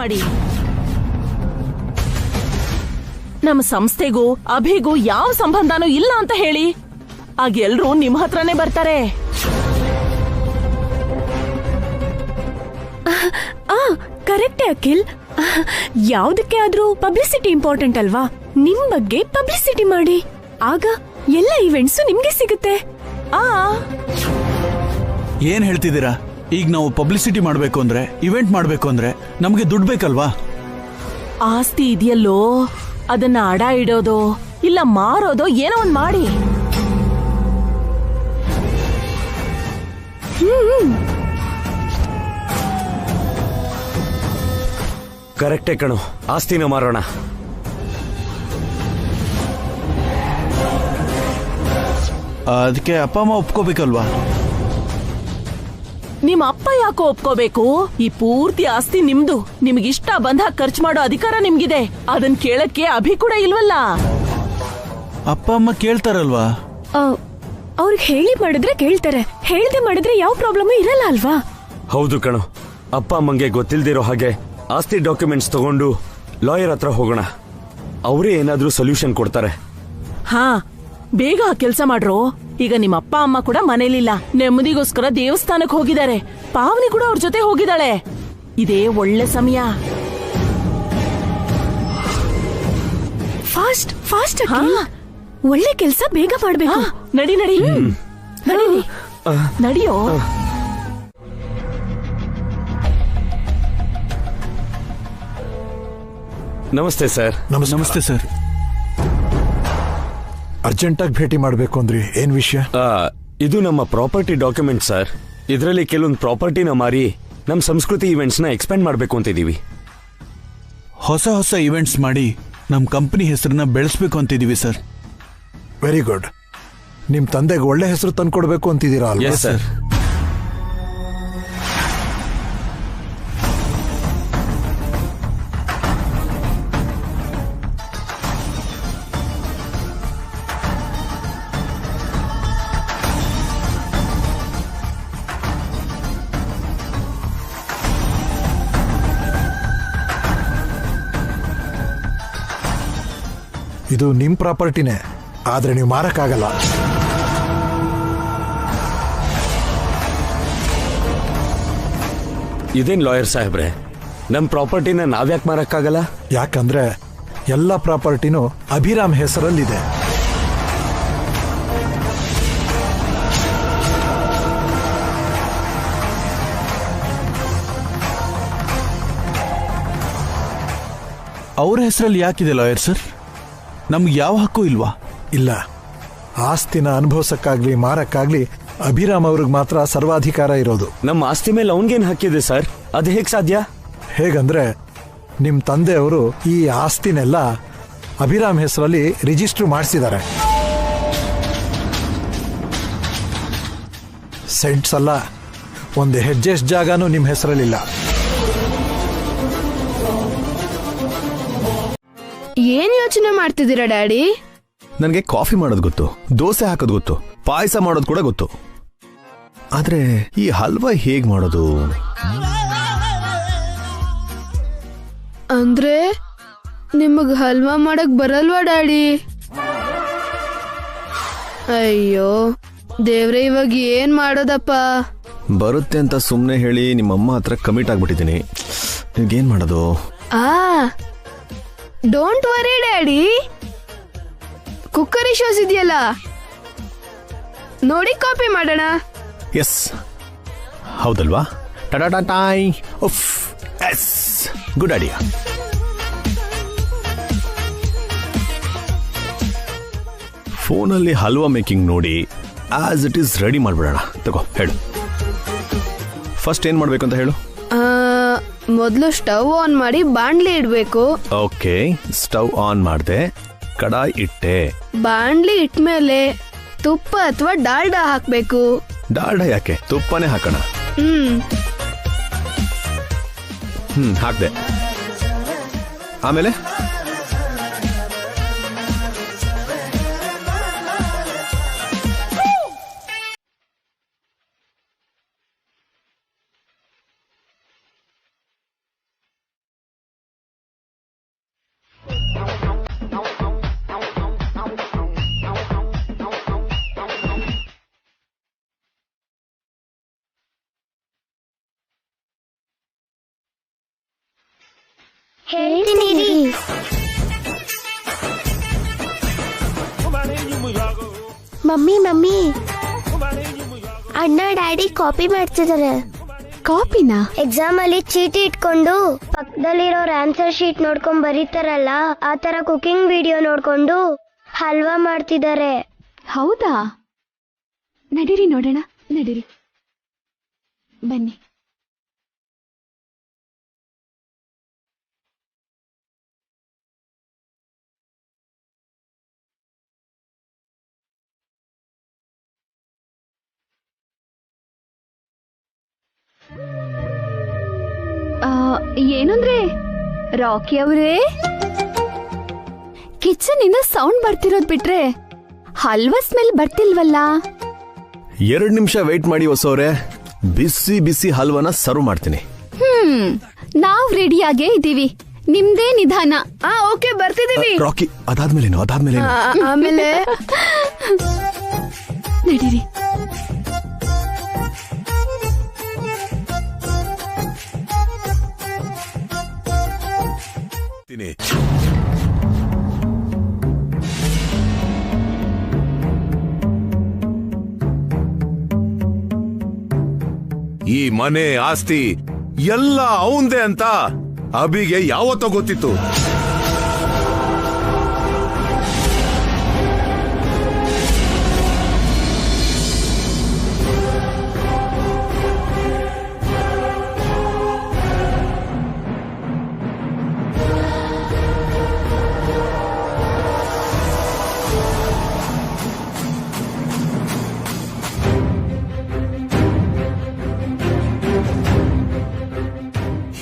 ಮಾಡಿ. ನಮ್ಮ ಸಂಸ್ಥೆಗೂ ಅಭಿಗೂ ಯಾವ ಸಂಬಂಧನೂ ಇಲ್ಲ ಅಂತ ಹೇಳಿ, ಆಗ ಎಲ್ರೂ ನಿಮ್ಮ ಹತ್ರನೇ ಬರ್ತಾರೆ. ಕರೆಕ್ಟೇ ಅಖಿಲ್. ಯಾವ್ದಕ್ಕೆ ಆದ್ರೂ ಪಬ್ಲಿಸಿಟಿ ಇಂಪಾರ್ಟೆಂಟ್ ಅಲ್ವಾ? ನಿಮ್ ಬಗ್ಗೆ ಪಬ್ಲಿಸಿಟಿ ಮಾಡಿ, ಆಗ ಎಲ್ಲ ಇವೆಂಟ್ಸು ನಿಮ್ಗೆ ಸಿಗುತ್ತೆ. ಏನ್ ಹೇಳ್ತಿದ್ದೀರಾ? ಈಗ ನಾವು ಪಬ್ಲಿಸಿಟಿ ಮಾಡಬೇಕು ಅಂದ್ರೆ, ಇವೆಂಟ್ ಮಾಡಬೇಕು ಅಂದ್ರೆ ನಮಗೆ ದುಡ್ಡು ಬೇಕಲ್ವಾ? ಆಸ್ತಿ ಇದೆಯಲ್ಲೋ, ಅದನ್ನ ಅಡ ಇಡೋದೋ ಇಲ್ಲ ಮಾರೋದೋ ಏನೋ ಒಂದ್ ಮಾಡಿ. ಕರೆಕ್ಟೇ ಕಣೋ, ಆಸ್ತಿನ ಮಾರೋಣ. ಅದಕ್ಕೆ ಅಪ್ಪ ಅಮ್ಮ ಒಪ್ಕೋಬೇಕಲ್ವಾ? ನಿಮ್ ಅಪ್ಪ ಯಾಕೋ ಒಪ್ಕೋಬೇಕು? ಈ ಪೂರ್ತಿ ಆಸ್ತಿ ನಿಮ್ದು. ನಿಮ್ಗಿಷ್ಟ ಬಂದ ಖರ್ಚು ಮಾಡೋ ಅಧಿಕಾರ ನಿಮ್ಗಿದೆ. ಅದನ್ ಕೇಳಕ್ಕೆ ಅಭಿ ಕೂಡ ಇಲ್ವಲ್ಲ. ಅಪ್ಪ ಅಮ್ಮ ಕೇಳ್ತಾರಲ್ವಾ? ಅವ್ರಿಗೆ ಹೇಳಿ ಮಾಡಿದ್ರೆ ಕೇಳ್ತಾರೆ, ಹೇಳ್ದೆ ಮಾಡಿದ್ರೆ ಯಾವ ಪ್ರಾಬ್ಲಮ್ ಇರಲ್ಲ ಅಲ್ವಾ? ಹೌದು ಕಣೋ, ಅಪ್ಪ ಅಮ್ಮಂಗೆ ಗೊತ್ತಿಲ್ದಿರೋ ಹಾಗೆ ಆಸ್ತಿ ಡಾಕ್ಯುಮೆಂಟ್ಸ್ ತಗೊಂಡು ಲಾಯರ್ ಹತ್ರ ಹೋಗೋಣ. ಅವರೇ ಏನಾದ್ರೂ ಸೊಲ್ಯೂಷನ್ ಕೊಡ್ತಾರೆ. ಹಾ, ಬೇಗ ಕೆಲಸ ಮಾಡ್ರು. ಈಗ ನಿಮ್ಮ ಅಪ್ಪ ಅಮ್ಮ ಕೂಡ ಮನೇಲಿಲ್ಲ, ನೆಮ್ಮದಿಗೋಸ್ಕರ ದೇವಸ್ಥಾನಕ್ಕೆ ಹೋಗಿದ್ದಾರೆ. ಪಾವನಿ ಕೂಡ ಅವ್ರ ಜೊತೆ ಹೋಗಿದ್ದಾಳೆ. ಇದೇ ಒಳ್ಳೆ ಸಮಯ. ಫಾಸ್ಟ್ ಫಾಸ್ಟ್ ಒಳ್ಳೆ ಕೆಲಸ ಬೇಗ ಮಾಡ್ಬೇಕು. ನಡಿ ನಡಿ ನಡಿ, ನಡಿಯೋ. ನಮಸ್ತೆ ಸರ್. ನಮಸ್ತೆ ಸರ್. ಅರ್ಜೆಂಟಾಗಿ ಭೇಟಿ ಮಾಡಬೇಕು ಅಂದ್ರಿ, ಏನ್ ವಿಷಯ? ಇದು ನಮ್ಮ ಪ್ರಾಪರ್ಟಿ ಡಾಕ್ಯುಮೆಂಟ್ ಸರ್. ಇದರಲ್ಲಿ ಕೆಲವೊಂದು ಪ್ರಾಪರ್ಟಿನ ಮಾರಿ ನಮ್ಮ ಸಂಸ್ಕೃತಿ ಇವೆಂಟ್ಸ್ನ ಎಕ್ಸ್ಪ್ಯಾಂಡ್ ಮಾಡಬೇಕು ಅಂತಿದ್ದೀವಿ. ಹೊಸ ಹೊಸ ಇವೆಂಟ್ಸ್ ಮಾಡಿ ನಮ್ಮ ಕಂಪನಿ ಹೆಸರನ್ನ ಬೆಳೆಸಬೇಕು ಅಂತಿದ್ದೀವಿ ಸರ್. Very good. ನಿಮ್ ತಂದೆಗೆ ಒಳ್ಳೆ ಹೆಸರು ತಂದ್ಕೊಡ್ಬೇಕು ಅಂತಿದ್ದೀರಾ ಅಲ್ವಾ? ಸರ್. ಇದು ನಿಮ್ ಪ್ರಾಪರ್ಟಿನೇ, ಆದ್ರೆ ನೀವು ಮಾರಕ್ಕಾಗಲ್ಲ. ಇದೇನ್ ಲಾಯರ್ ಸಾಹೇಬ್ರೆ, ನಮ್ ಪ್ರಾಪರ್ಟಿನ ನಾವ್ಯಾಕೆ ಮಾರಕ್ಕಾಗಲ್ಲ? ಯಾಕಂದ್ರೆ ಎಲ್ಲ ಪ್ರಾಪರ್ಟಿನೂ ಅಭಿರಾಮ್ ಹೆಸರಲ್ಲಿದೆ. ಅವ್ರ ಹೆಸರಲ್ಲಿ ಯಾಕಿದೆ ಲಾಯರ್ ಸರ್? ನಮ್ಗೆ ಯಾವ ಹಕ್ಕು ಇಲ್ವಾ? ಇಲ್ಲ, ಆಸ್ತಿನ ಅನುಭವಿಸಕ್ಕಾಗ್ಲಿ ಮಾರಕ್ಕಾಗ್ಲಿ ಅಭಿರಾಮ್ ಅವ್ರಿಗೆ ಮಾತ್ರ ಸರ್ವಾಧಿಕಾರ ಇರೋದು. ನಮ್ಮ ಆಸ್ತಿ ಮೇಲೆ ಅವನ್ಗೇನ್ ಹಕ್ಕಿದೆ ಸರ್? ಅದು ಹೇಗ್ ಸಾಧ್ಯ? ಹೇಗಂದ್ರೆ ನಿಮ್ ತಂದೆಯವರು ಈ ಆಸ್ತಿನೆಲ್ಲ ಅಭಿರಾಮ್ ಹೆಸರಲ್ಲಿ ರಿಜಿಸ್ಟರ್ ಮಾಡಿಸಿದ್ದಾರೆ. ಸೆಂಟ್ಸ್ ಅಲ್ಲ, ಒಂದು ಹೆಜ್ಜೆಸ್ ಜಾಗನೂ ನಿಮ್ ಹೆಸರಲ್ಲಿಲ್ಲ. ಏನ್ ಯೋಚನೆ ಮಾಡ್ತಿದ್ದೀರಾ ಡ್ಯಾಡಿ? ನನಗೆ ಕಾಫಿ ಮಾಡೋದು ಗೊತ್ತು, ದೋಸೆ ಹಾಕೋದು ಗೊತ್ತು, ಪಾಯಸ ಮಾಡೋದು ಕೂಡ ಗೊತ್ತು. ಆದ್ರೆ ಈ ಹಲ್ವಾ ಹೇಗ್ ಮಾಡೋದು? ಅಂದ್ರೆ ನಿಮಗ್ ಹಲ್ವಾ ಮಾಡಕ್ ಬರಲ್ವಾ ಡ್ಯಾಡಿ? ಅಯ್ಯೋ ದೇವ್ರೆ, ಇವಾಗ ಏನ್ ಮಾಡೋದಪ್ಪ? ಬರುತ್ತೆ ಅಂತ ಸುಮ್ಮನೆ ಹೇಳಿ ನಿಮ್ಮಮ್ಮ ಹತ್ರ ಕಮಿಟ್ ಆಗ್ಬಿಟ್ಟಿದ್ದೀನಿ. ನಿಮ್ಗೇನ್ ಮಾಡೋದು? Don't worry daddy, cookery shows ಇದೆಯಲ್ಲ, ನೋಡಿ ಕಾಪಿ ಮಾಡೋಣ. ಎಸ್, ಹೌದಲ್ವಾ? ಟಡಾಟಾಯ್, ಉಫ್, ಎಸ್, ಗುಡ್ ಐಡಿಯಾ. ಫೋನಲ್ಲಿ ಹಲ್ವಾ ಮೇಕಿಂಗ್ ನೋಡಿ ಆಸ್ ಇಟ್ ಈಸ್ ರೆಡಿ ಮಾಡ್ಬಿಡೋಣ. ತಗೋ ಹೇಳು, ಫಸ್ಟ್ ಏನ್ ಮಾಡ್ಬೇಕು ಅಂತ ಹೇಳು. ಮೊದಲು ಸ್ಟವ್ ಆನ್ ಮಾಡಿ ಬಾಣ್ಲಿ ಇಡ್ಬೇಕು. ಓಕೆ, ಸ್ಟವ್ ಆನ್ ಮಾಡಿದೆ, ಕಡಾಯಿ ಇಟ್ಟೆ. ಬಾಣ್ಲಿ ಇಟ್ಮೇಲೆ ತುಪ್ಪ ಅಥವಾ ಡಾಲ್ಡಾ ಹಾಕ್ಬೇಕು. ಡಾಲ್ಡಾ ಯಾಕೆ, ತುಪ್ಪನೇ ಹಾಕೋಣ. ಹಾಕ್ದೆ. ಆಮೇಲೆ ಹೇಳ್ತೀನಿ. ಮಮ್ಮಿ ಅಣ್ಣ ಡ್ಯಾಡಿ ಕಾಪಿ ಮಾಡ್ತಿದ್ದಾರೆ. ಕಾಪಿನಾ? ಎಕ್ಸಾಮ್ ಅಲ್ಲಿ ಚೀಟಿ ಇಟ್ಕೊಂಡು ಪಕ್ಕದಲ್ಲಿರೋರ್ ಆನ್ಸರ್ ಶೀಟ್ ನೋಡ್ಕೊಂಡ್ ಬರೀತಾರಲ್ಲ, ಆ ತರ ಕುಕಿಂಗ್ ವಿಡಿಯೋ ನೋಡ್ಕೊಂಡು ಹಲ್ವಾ ಮಾಡ್ತಿದ್ದಾರೆ. ಹೌದಾ? ನಡೀರಿ ನೋಡೋಣ, ನಡೀರಿ ಬನ್ನಿ. ಏನಂದ್ರೆ ರಾಕಿ ಅವರೇ, ಕಿಚನ್ ಇಂದ ಸೌಂಡ್ ಬರ್ತಿರೋದ್ ಬಿಟ್ರೆ ಹಲ್ವಾ ಸ್ಮೆಲ್ ಬರ್ತಿಲ್ವಲ್ಲ? 2 ನಿಮಿಷ ವೇಟ್ ಮಾಡಿ ಹೊಸವ್ರೆ, ಬಿಸಿ ಬಿಸಿ ಹಲ್ವಾನ ಸರ್ವ್ ಮಾಡ್ತೀನಿ. ನಾವ್ ರೆಡಿಯಾಗೇ ಇದ್ದೀವಿ, ನಿಮ್ದೇ ನಿಧಾನ. ಓಕೆ, ಬರ್ತಿದೀವಿ. ರಾಕಿ, ಅದಾದ್ಮೇಲೇನು? ಆಮೇಲೆ ನಡೀರಿ. ಈ ಮನೆ ಆಸ್ತಿ ಎಲ್ಲ ಅವಂದೇ ಅಂತ ಅಭಿಗೆ ಯಾವತ್ತೋ ಗೊತ್ತಿತ್ತು.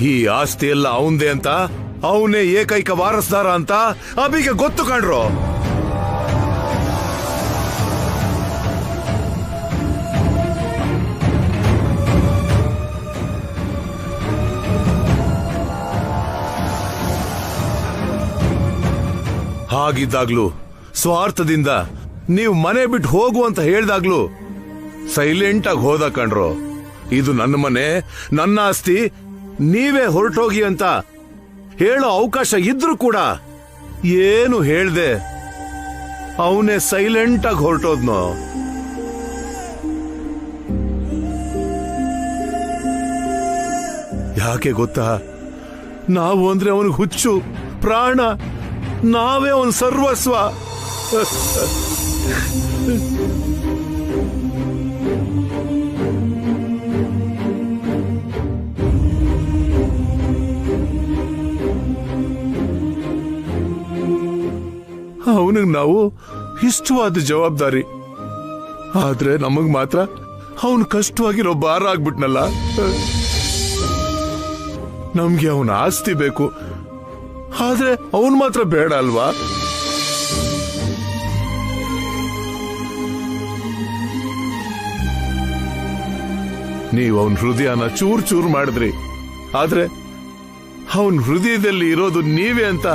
ಈ ಆಸ್ತಿ ಎಲ್ಲ ಅವಂದೇ ಅಂತ, ಅವನೇ ಏಕೈಕ ವಾರಸ್ದಾರ ಅಂತ ಅಭಿಗೆ ಗೊತ್ತು ಕಾಣ್ರು. ಹಾಗಿದ್ದಾಗ್ಲೂ ಸ್ವಾರ್ಥದಿಂದ ನೀವು ಮನೆ ಬಿಟ್ಟು ಹೋಗು ಅಂತ ಹೇಳ್ದಾಗ್ಲೂ ಸೈಲೆಂಟ್ ಆಗಿ ಹೋದ ಕಣ್ರೋ. ಇದು ನನ್ನ ಮನೆ, ನನ್ನ ಆಸ್ತಿ, ನೀವೇ ಹೊರಟೋಗಿ ಅಂತ ಹೇಳೋ ಅವಕಾಶ ಇದ್ರೂ ಕೂಡ ಏನು ಹೇಳ್ದೆ ಅವನೇ ಸೈಲೆಂಟ್ ಆಗಿ ಹೊರಟೋದ್ನೋ. ಯಾಕೆ ಗೊತ್ತಾ, ನಾವು ಅಂದ್ರೆ ಅವನಿಗೆ ಹುಚ್ಚು, ಪ್ರಾಣ, ನಾವೇ ಅವನ ಸರ್ವಸ್ವ. ಅವನಿಗೆ ನಾವು ಇಷ್ಟವಾದ ಜವಾಬ್ದಾರಿ, ಆದ್ರೆ ನಮಗ್ ಮಾತ್ರ ಅವನು ಕಷ್ಟವಾಗಿರೋ ಭಾರ ಆಗ್ಬಿಟ್ನಲ್ಲ. ನಮ್ಗೆ ಅವನ ಆಸ್ತಿ ಬೇಕು, ಆದ್ರೆ ಅವನ್ ಮಾತ್ರ ಬೇಡ ಅಲ್ವಾ? ನೀವು ಅವನ ಹೃದಯನ ಚೂರ್ ಚೂರ್ ಮಾಡಿದ್ರಿ, ಆದ್ರೆ ಅವನ್ ಹೃದಯದಲ್ಲಿ ಇರೋದು ನೀವೇ ಅಂತ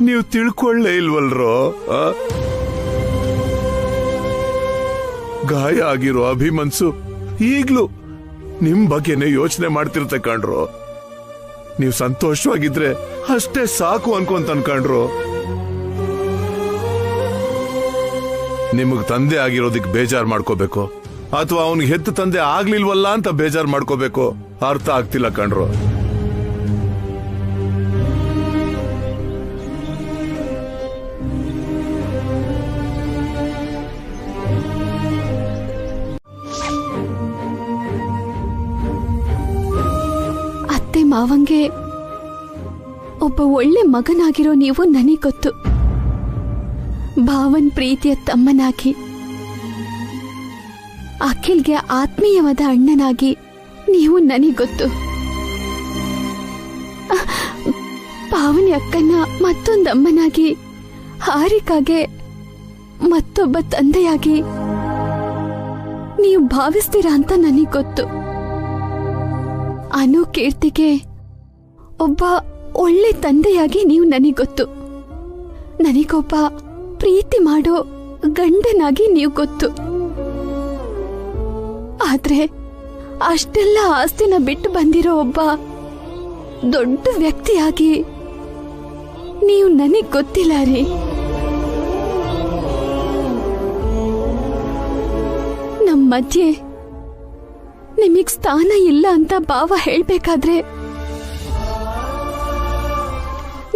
ನೀವು ತಿಳ್ಕೊಳ್ಳೇ ಇಲ್ವಲ್ರೋ. ಗಾಯ ಆಗಿರೋ ಅಭಿಮನ್ಸು ಈಗ್ಲೂ ನಿಮ್ ಬಗ್ಗೆನೆ ಯೋಚನೆ ಮಾಡ್ತಿರ್ತೆ ಕಾಣ್ರು. ನೀವು ಸಂತೋಷವಾಗಿದ್ರೆ ಅಷ್ಟೇ ಸಾಕು ಅನ್ಕೊಂತ ಅನ್ಕಂಡ್ರು. ನಿಮಗ್ ತಂದೆ ಆಗಿರೋದಕ್ಕೆ ಬೇಜಾರ್ ಮಾಡ್ಕೋಬೇಕು ಅಥವಾ ಅವನಿಗೆ ಹೆತ್ತು ತಂದೆ ಆಗ್ಲಿಲ್ವಲ್ಲ ಅಂತ ಬೇಜಾರ್ ಮಾಡ್ಕೋಬೇಕು, ಅರ್ಥ ಆಗ್ತಿಲ್ಲ ಕಣ್ರು. ಅತ್ತೆ ಮಾವಂಗೆ ಒಬ್ಬ ಒಳ್ಳೆ ಮಗನಾಗಿರೋ ನೀವು ನನಗೆ ಗೊತ್ತು. ಭಾವನ್ ಪ್ರೀತಿಯ ತಮ್ಮನಾಗಿ, ಅಖಿಲ್ಗೆ ಆತ್ಮೀಯವಾದ ಅಣ್ಣನಾಗಿ ನೀವು ನನಗೆ ಗೊತ್ತು. ಪಾವನಿ ಅಕ್ಕನ ಮತ್ತೊಂದಮ್ಮನಾಗಿ, ಹಾರಿಕಾಗೆ ಮತ್ತೊಬ್ಬ ತಂದೆಯಾಗಿ ನೀವು ಭಾವಿಸ್ತೀರಾ ಅಂತ ನನಗೆ ಗೊತ್ತು. ಅನು ಕೀರ್ತಿಗೆ ಒಬ್ಬ ಒಳ್ಳೆ ತಂದೆಯಾಗಿ ನೀವು ನನಗೆ ಗೊತ್ತು. ನನಗೊಬ್ಬ ಪ್ರೀತಿ ಮಾಡೋ ಗಂಡನಾಗಿ ನೀವು ಗೊತ್ತು. ಆದ್ರೆ ಅಷ್ಟೆಲ್ಲ ಆಸ್ತಿನ ಬಿಟ್ಟು ಬಂದಿರೋ ಒಬ್ಬ ದೊಡ್ಡ ವ್ಯಕ್ತಿಯಾಗಿ ನೀವು ನನಗೆ ಗೊತ್ತಿಲ್ಲ ರೀ. ನಮ್ಮ ಮಧ್ಯೆ ನಿಮಗ್ ಸ್ಥಾನ ಇಲ್ಲ ಅಂತ ಭಾವ ಹೇಳ್ಬೇಕಾದ್ರೆ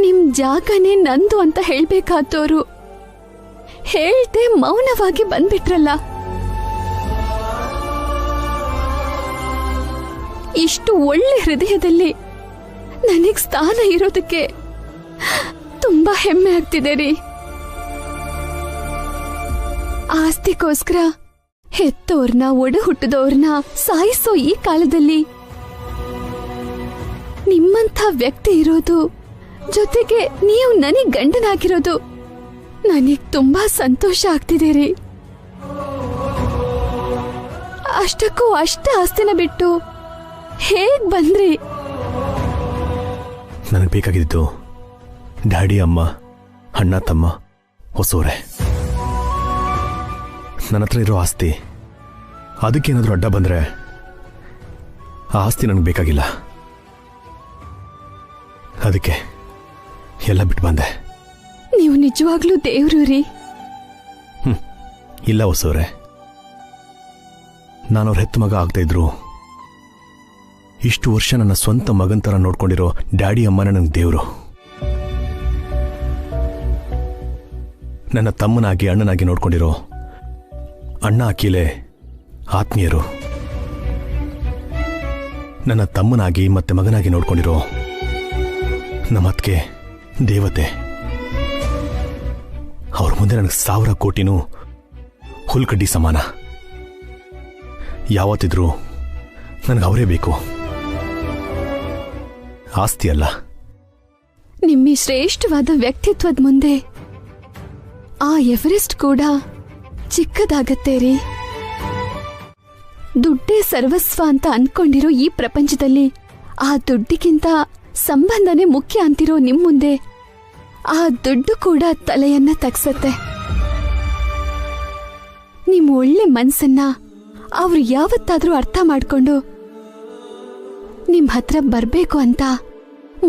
ನಿಮ್ ಜಾಗನೇ ನಂದು ಅಂತ ಹೇಳ್ಬೇಕಾದವರು ಹೇಳ್ದೆ ಮೌನವಾಗಿ ಬಂದ್ಬಿಟ್ರಲ್ಲ. ಇಷ್ಟು ಒಳ್ಳೆ ಹೃದಯದಲ್ಲಿ ನನಗ್ ಸ್ಥಾನ ಇರೋದಕ್ಕೆ ತುಂಬಾ ಹೆಮ್ಮೆ ಆಗ್ತಿದೆ ರೀ. ಆಸ್ತಿಗೋಸ್ಕರ ಹೆತ್ತೋರ್ನ ಒಡ ಹುಟ್ಟಿದವ್ರನ್ನ ಸಾಯಿಸೋ ಈ ಕಾಲದಲ್ಲಿ ನಿಮ್ಮಂಥ ವ್ಯಕ್ತಿ ಇರೋದು, ಜೊತೆಗೆ ನೀವು ನನಗ್ ಗಂಡನಾಗಿರೋದು ನನಗ್ ತುಂಬಾ ಸಂತೋಷ ಆಗ್ತಿದೆ ರೀ. ಅಷ್ಟಕ್ಕೂ ಅಷ್ಟ ಆಸ್ತಿನ ಬಿಟ್ಟು ಹೇಗ್ ಬಂದ್ರಿ? ನನಗೆ ಬೇಕಾಗಿದ್ದು ಡ್ಯಾಡಿ, ಅಮ್ಮ, ಅಣ್ಣ, ತಮ್ಮ, ಹೊಸೋರೆ. ನನ್ನ ಹತ್ರ ಇರೋ ಆಸ್ತಿ, ಅದಕ್ಕೇನಾದ್ರೂ ಅಡ್ಡ ಬಂದ್ರೆ ಆ ಆಸ್ತಿ ನನಗೆ ಬೇಕಾಗಿಲ್ಲ. ಅದಕ್ಕೆ ಎಲ್ಲ ಬಿಟ್ಟು ಬಂದೆ. ನೀವು ನಿಜವಾಗ್ಲೂ ದೇವ್ರು ರೀ. ಇಲ್ಲ ಹೊಸೋರೆ, ನಾನು ಅವ್ರ ಹೆತ್ತ ಮಗ ಆಗ್ತಾ ಇದ್ರು ಇಷ್ಟು ವರ್ಷ ನನ್ನ ಸ್ವಂತ ಮಗನ್ ಥರ ನೋಡ್ಕೊಂಡಿರೋ ಡ್ಯಾಡಿ ಅಮ್ಮನ ನನಗೆ ದೇವರು. ನನ್ನ ತಮ್ಮನಾಗಿ ಅಣ್ಣನಾಗಿ ನೋಡ್ಕೊಂಡಿರೋ ಅಣ್ಣ ಅಖಿಲೆ ಆತ್ಮೀಯರು. ನನ್ನ ತಮ್ಮನಾಗಿ ಮತ್ತೆ ಮಗನಾಗಿ ನೋಡ್ಕೊಂಡಿರೋ ನಮ್ಮ ಅತ್ತಿಗೆ ದೇವತೆ. ಅವ್ರ ಮುಂದೆ ನನಗೆ 1000 ಕೋಟಿನೂ ಹುಲ್ಕಡ್ಡಿ ಸಮಾನ. ಯಾವತ್ತಿದ್ರೂ ನನಗೆ ಅವರೇ ಬೇಕು, ಆಸ್ತಿ ಅಲ್ಲ. ನಿಮ್ಮ ಶ್ರೇಷ್ಠವಾದ ವ್ಯಕ್ತಿತ್ವದ ಮುಂದೆ ಆ ಎವರೆಸ್ಟ್ ಕೂಡ ಚಿಕ್ಕದಾಗತ್ತೆ ರೀ. ದುಡ್ಡೇ ಸರ್ವಸ್ವ ಅಂತ ಅನ್ಕೊಂಡಿರೋ ಈ ಪ್ರಪಂಚದಲ್ಲಿ ಆ ದುಡ್ಡಿಗಿಂತ ಸಂಬಂಧನೇ ಮುಖ್ಯ ಅಂತಿರೋ ನಿಮ್ ಮುಂದೆ ಆ ದುಡ್ಡು ಕೂಡ ತಲೆಯನ್ನ ತಗ್ಸತ್ತೆ. ನಿಮ್ ಒಳ್ಳೆ ಮನ್ಸನ್ನ ಅವ್ರು ಯಾವತ್ತಾದ್ರೂ ಅರ್ಥ ಮಾಡ್ಕೊಂಡು ನಿಮ್ ಹತ್ರ ಬರ್ಬೇಕು ಅಂತ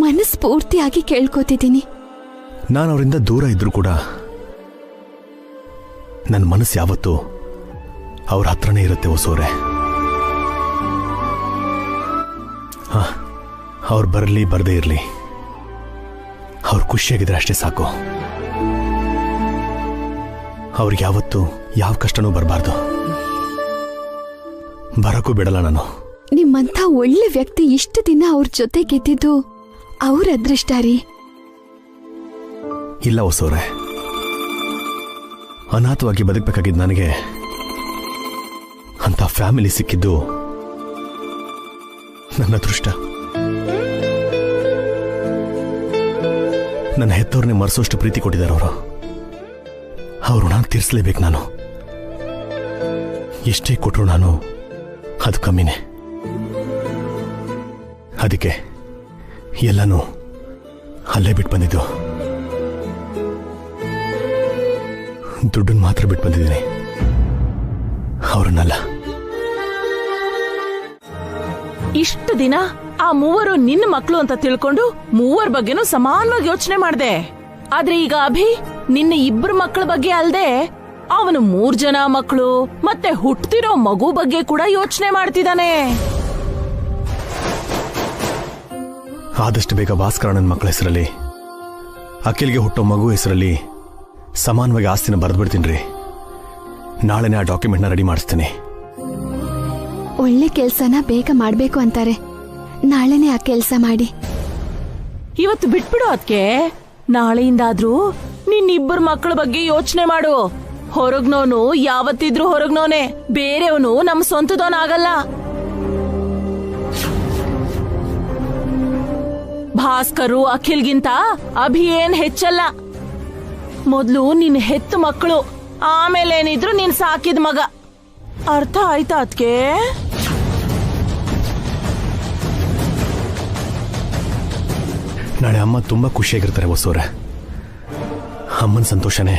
ಮನಸ್ಫೂರ್ತಿಯಾಗಿ ಕೇಳ್ಕೊತಿದ್ದೀನಿ. ನಾನು ಅವರಿಂದ ದೂರ ಇದ್ರೂ ಕೂಡ ನನ್ನ ಮನಸ್ಸು ಯಾವತ್ತೂ ಅವ್ರ ಹತ್ರನೇ ಇರುತ್ತೆ ಹೊಸೋರೆ. ಅವ್ರು ಬರಲಿ ಬರದೇ ಇರಲಿ, ಅವ್ರು ಖುಷಿಯಾಗಿದ್ರೆ ಅಷ್ಟೇ ಸಾಕು. ಅವ್ರಿಗೆ ಯಾವತ್ತೂ ಯಾವ ಕಷ್ಟನೂ ಬರಬಾರ್ದು, ಬರಕ್ಕೂ ಬಿಡಲ್ಲ ನಾನು. ನಿಮ್ಮಂಥ ಒಳ್ಳೆ ವ್ಯಕ್ತಿ ಇಷ್ಟು ದಿನ ಅವ್ರ ಜೊತೆ ಗೆದ್ದಿದ್ದು ಅವ್ರ ಅದೃಷ್ಟ ರೀ. ಇಲ್ಲ ಹೊಸೋರೆ, ಅನಾಥವಾಗಿ ಬದುಕಬೇಕಾಗಿದ್ದು ನನಗೆ ಅಂತ ಫ್ಯಾಮಿಲಿ ಸಿಕ್ಕಿದ್ದು ನನ್ನ ಅದೃಷ್ಟ. ನನ್ನ ಹೆತ್ತವ್ರನ್ನೇ ಮರೆಸೋಷ್ಟು ಪ್ರೀತಿ ಕೊಟ್ಟಿದ್ದಾರೆ ಅವರು. ಅವರು ನಾನು ತೀರಿಸಲೇಬೇಕು. ನಾನು ಎಷ್ಟೇ ಕೊಟ್ಟರು ನಾನು ಅದು ಕಮ್ಮಿನೇ. ಅದಕ್ಕೆ ಎಲ್ಲನೂ ಅಲ್ಲೇ ಬಿಟ್ಟು ಬಂದಿದ್ದು. ದುಡ್ಡನ್ನು ಮಾತ್ರ ಬಿಟ್ಟು ಬಂದಿದ್ದೀನಿ, ಅವರನ್ನಲ್ಲ. ಇಷ್ಟು ದಿನ ಆ ಮೂವರು ನಿನ್ನ ಮಕ್ಕಳು ಅಂತ ತಿಳ್ಕೊಂಡು ಮೂವರ ಬಗ್ಗೆನೂ ಸಮಾನವಾಗಿ ಯೋಚನೆ ಮಾಡ್ದೆ. ಆದ್ರೆ ಈಗ ಅಭಿ ನಿನ್ನ ಇಬ್ಬರು ಮಕ್ಕಳ ಬಗ್ಗೆ ಅಲ್ದೆ ಅವನು 3 ಜನ ಮಕ್ಕಳು ಮತ್ತೆ ಹುಟ್ಟತಿರೋ ಮಗು ಬಗ್ಗೆ ಕೂಡ ಯೋಚನೆ ಮಾಡ್ತಿದ್ದಾನೆ. ಆದಷ್ಟು ಬೇಗ ಭಾಸ್ಕರಣ್ಣನ ಮಕ್ಕಳ ಹೆಸರಲ್ಲಿ, ಅಖಿಲ್ಗೆ ಹುಟ್ಟೋ ಮಗು ಹೆಸರಲ್ಲಿ ಸಮಾನವಾಗಿ ಆಸ್ತಿನ ಬರೆದ್ಬಿಡ್ತೀನಿ ರೀ. ನಾಳೆನೇ ಆ ಡಾಕ್ಯುಮೆಂಟ್ನ ರೆಡಿ ಮಾಡಿಸ್ತೀನಿ. ಒಳ್ಳೆ ಕೆಲ್ಸನ ಬೇಗ ಮಾಡ್ಬೇಕು ಅಂತಾರೆ. ನಾಳೆನೆ ಆ ಕೆಲ್ಸ ಮಾಡಿ. ಇವತ್ತು ಬಿಟ್ಬಿಡು ಅದಕ್ಕೆ. ನಾಳೆಯಿಂದಾದ್ರೂ ನಿನ್ನಿಬ್ಬರು ಮಕ್ಕಳ ಬಗ್ಗೆ ಯೋಚನೆ ಮಾಡು. ಹೊರಗ್ನೋನು ಯಾವತ್ತಿದ್ರೂ ಹೊರಗ್ನೋನೆ, ಬೇರೆಯವನು ನಮ್ ಸ್ವಂತದವನಾಗಲ್ಲ. ಭಾಸ್ಕರು ಅಖಿಲ್ಗಿಂತ ಅಭಿ ಏನ್ ಹೆಚ್ಚಲ್ಲ. ಮೊದ್ಲು ನಿನ್ ಹೆತ್ತು ಮಕ್ಕಳು, ಆಮೇಲೆ ಏನಿದ್ರು ನೀನ್ ಸಾಕಿದ ಮಗ. ಅರ್ಥ ಆಯ್ತಾ ಅದಕ್ಕೆ? ನಾಳೆ ಅಮ್ಮ ತುಂಬಾ ಖುಷಿಯಾಗಿರ್ತಾರೆ ಹೊಸೋರೆ. ಅಮ್ಮನ ಸಂತೋಷನೇ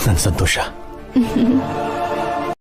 ನನ್ನ ಸಂತೋಷ.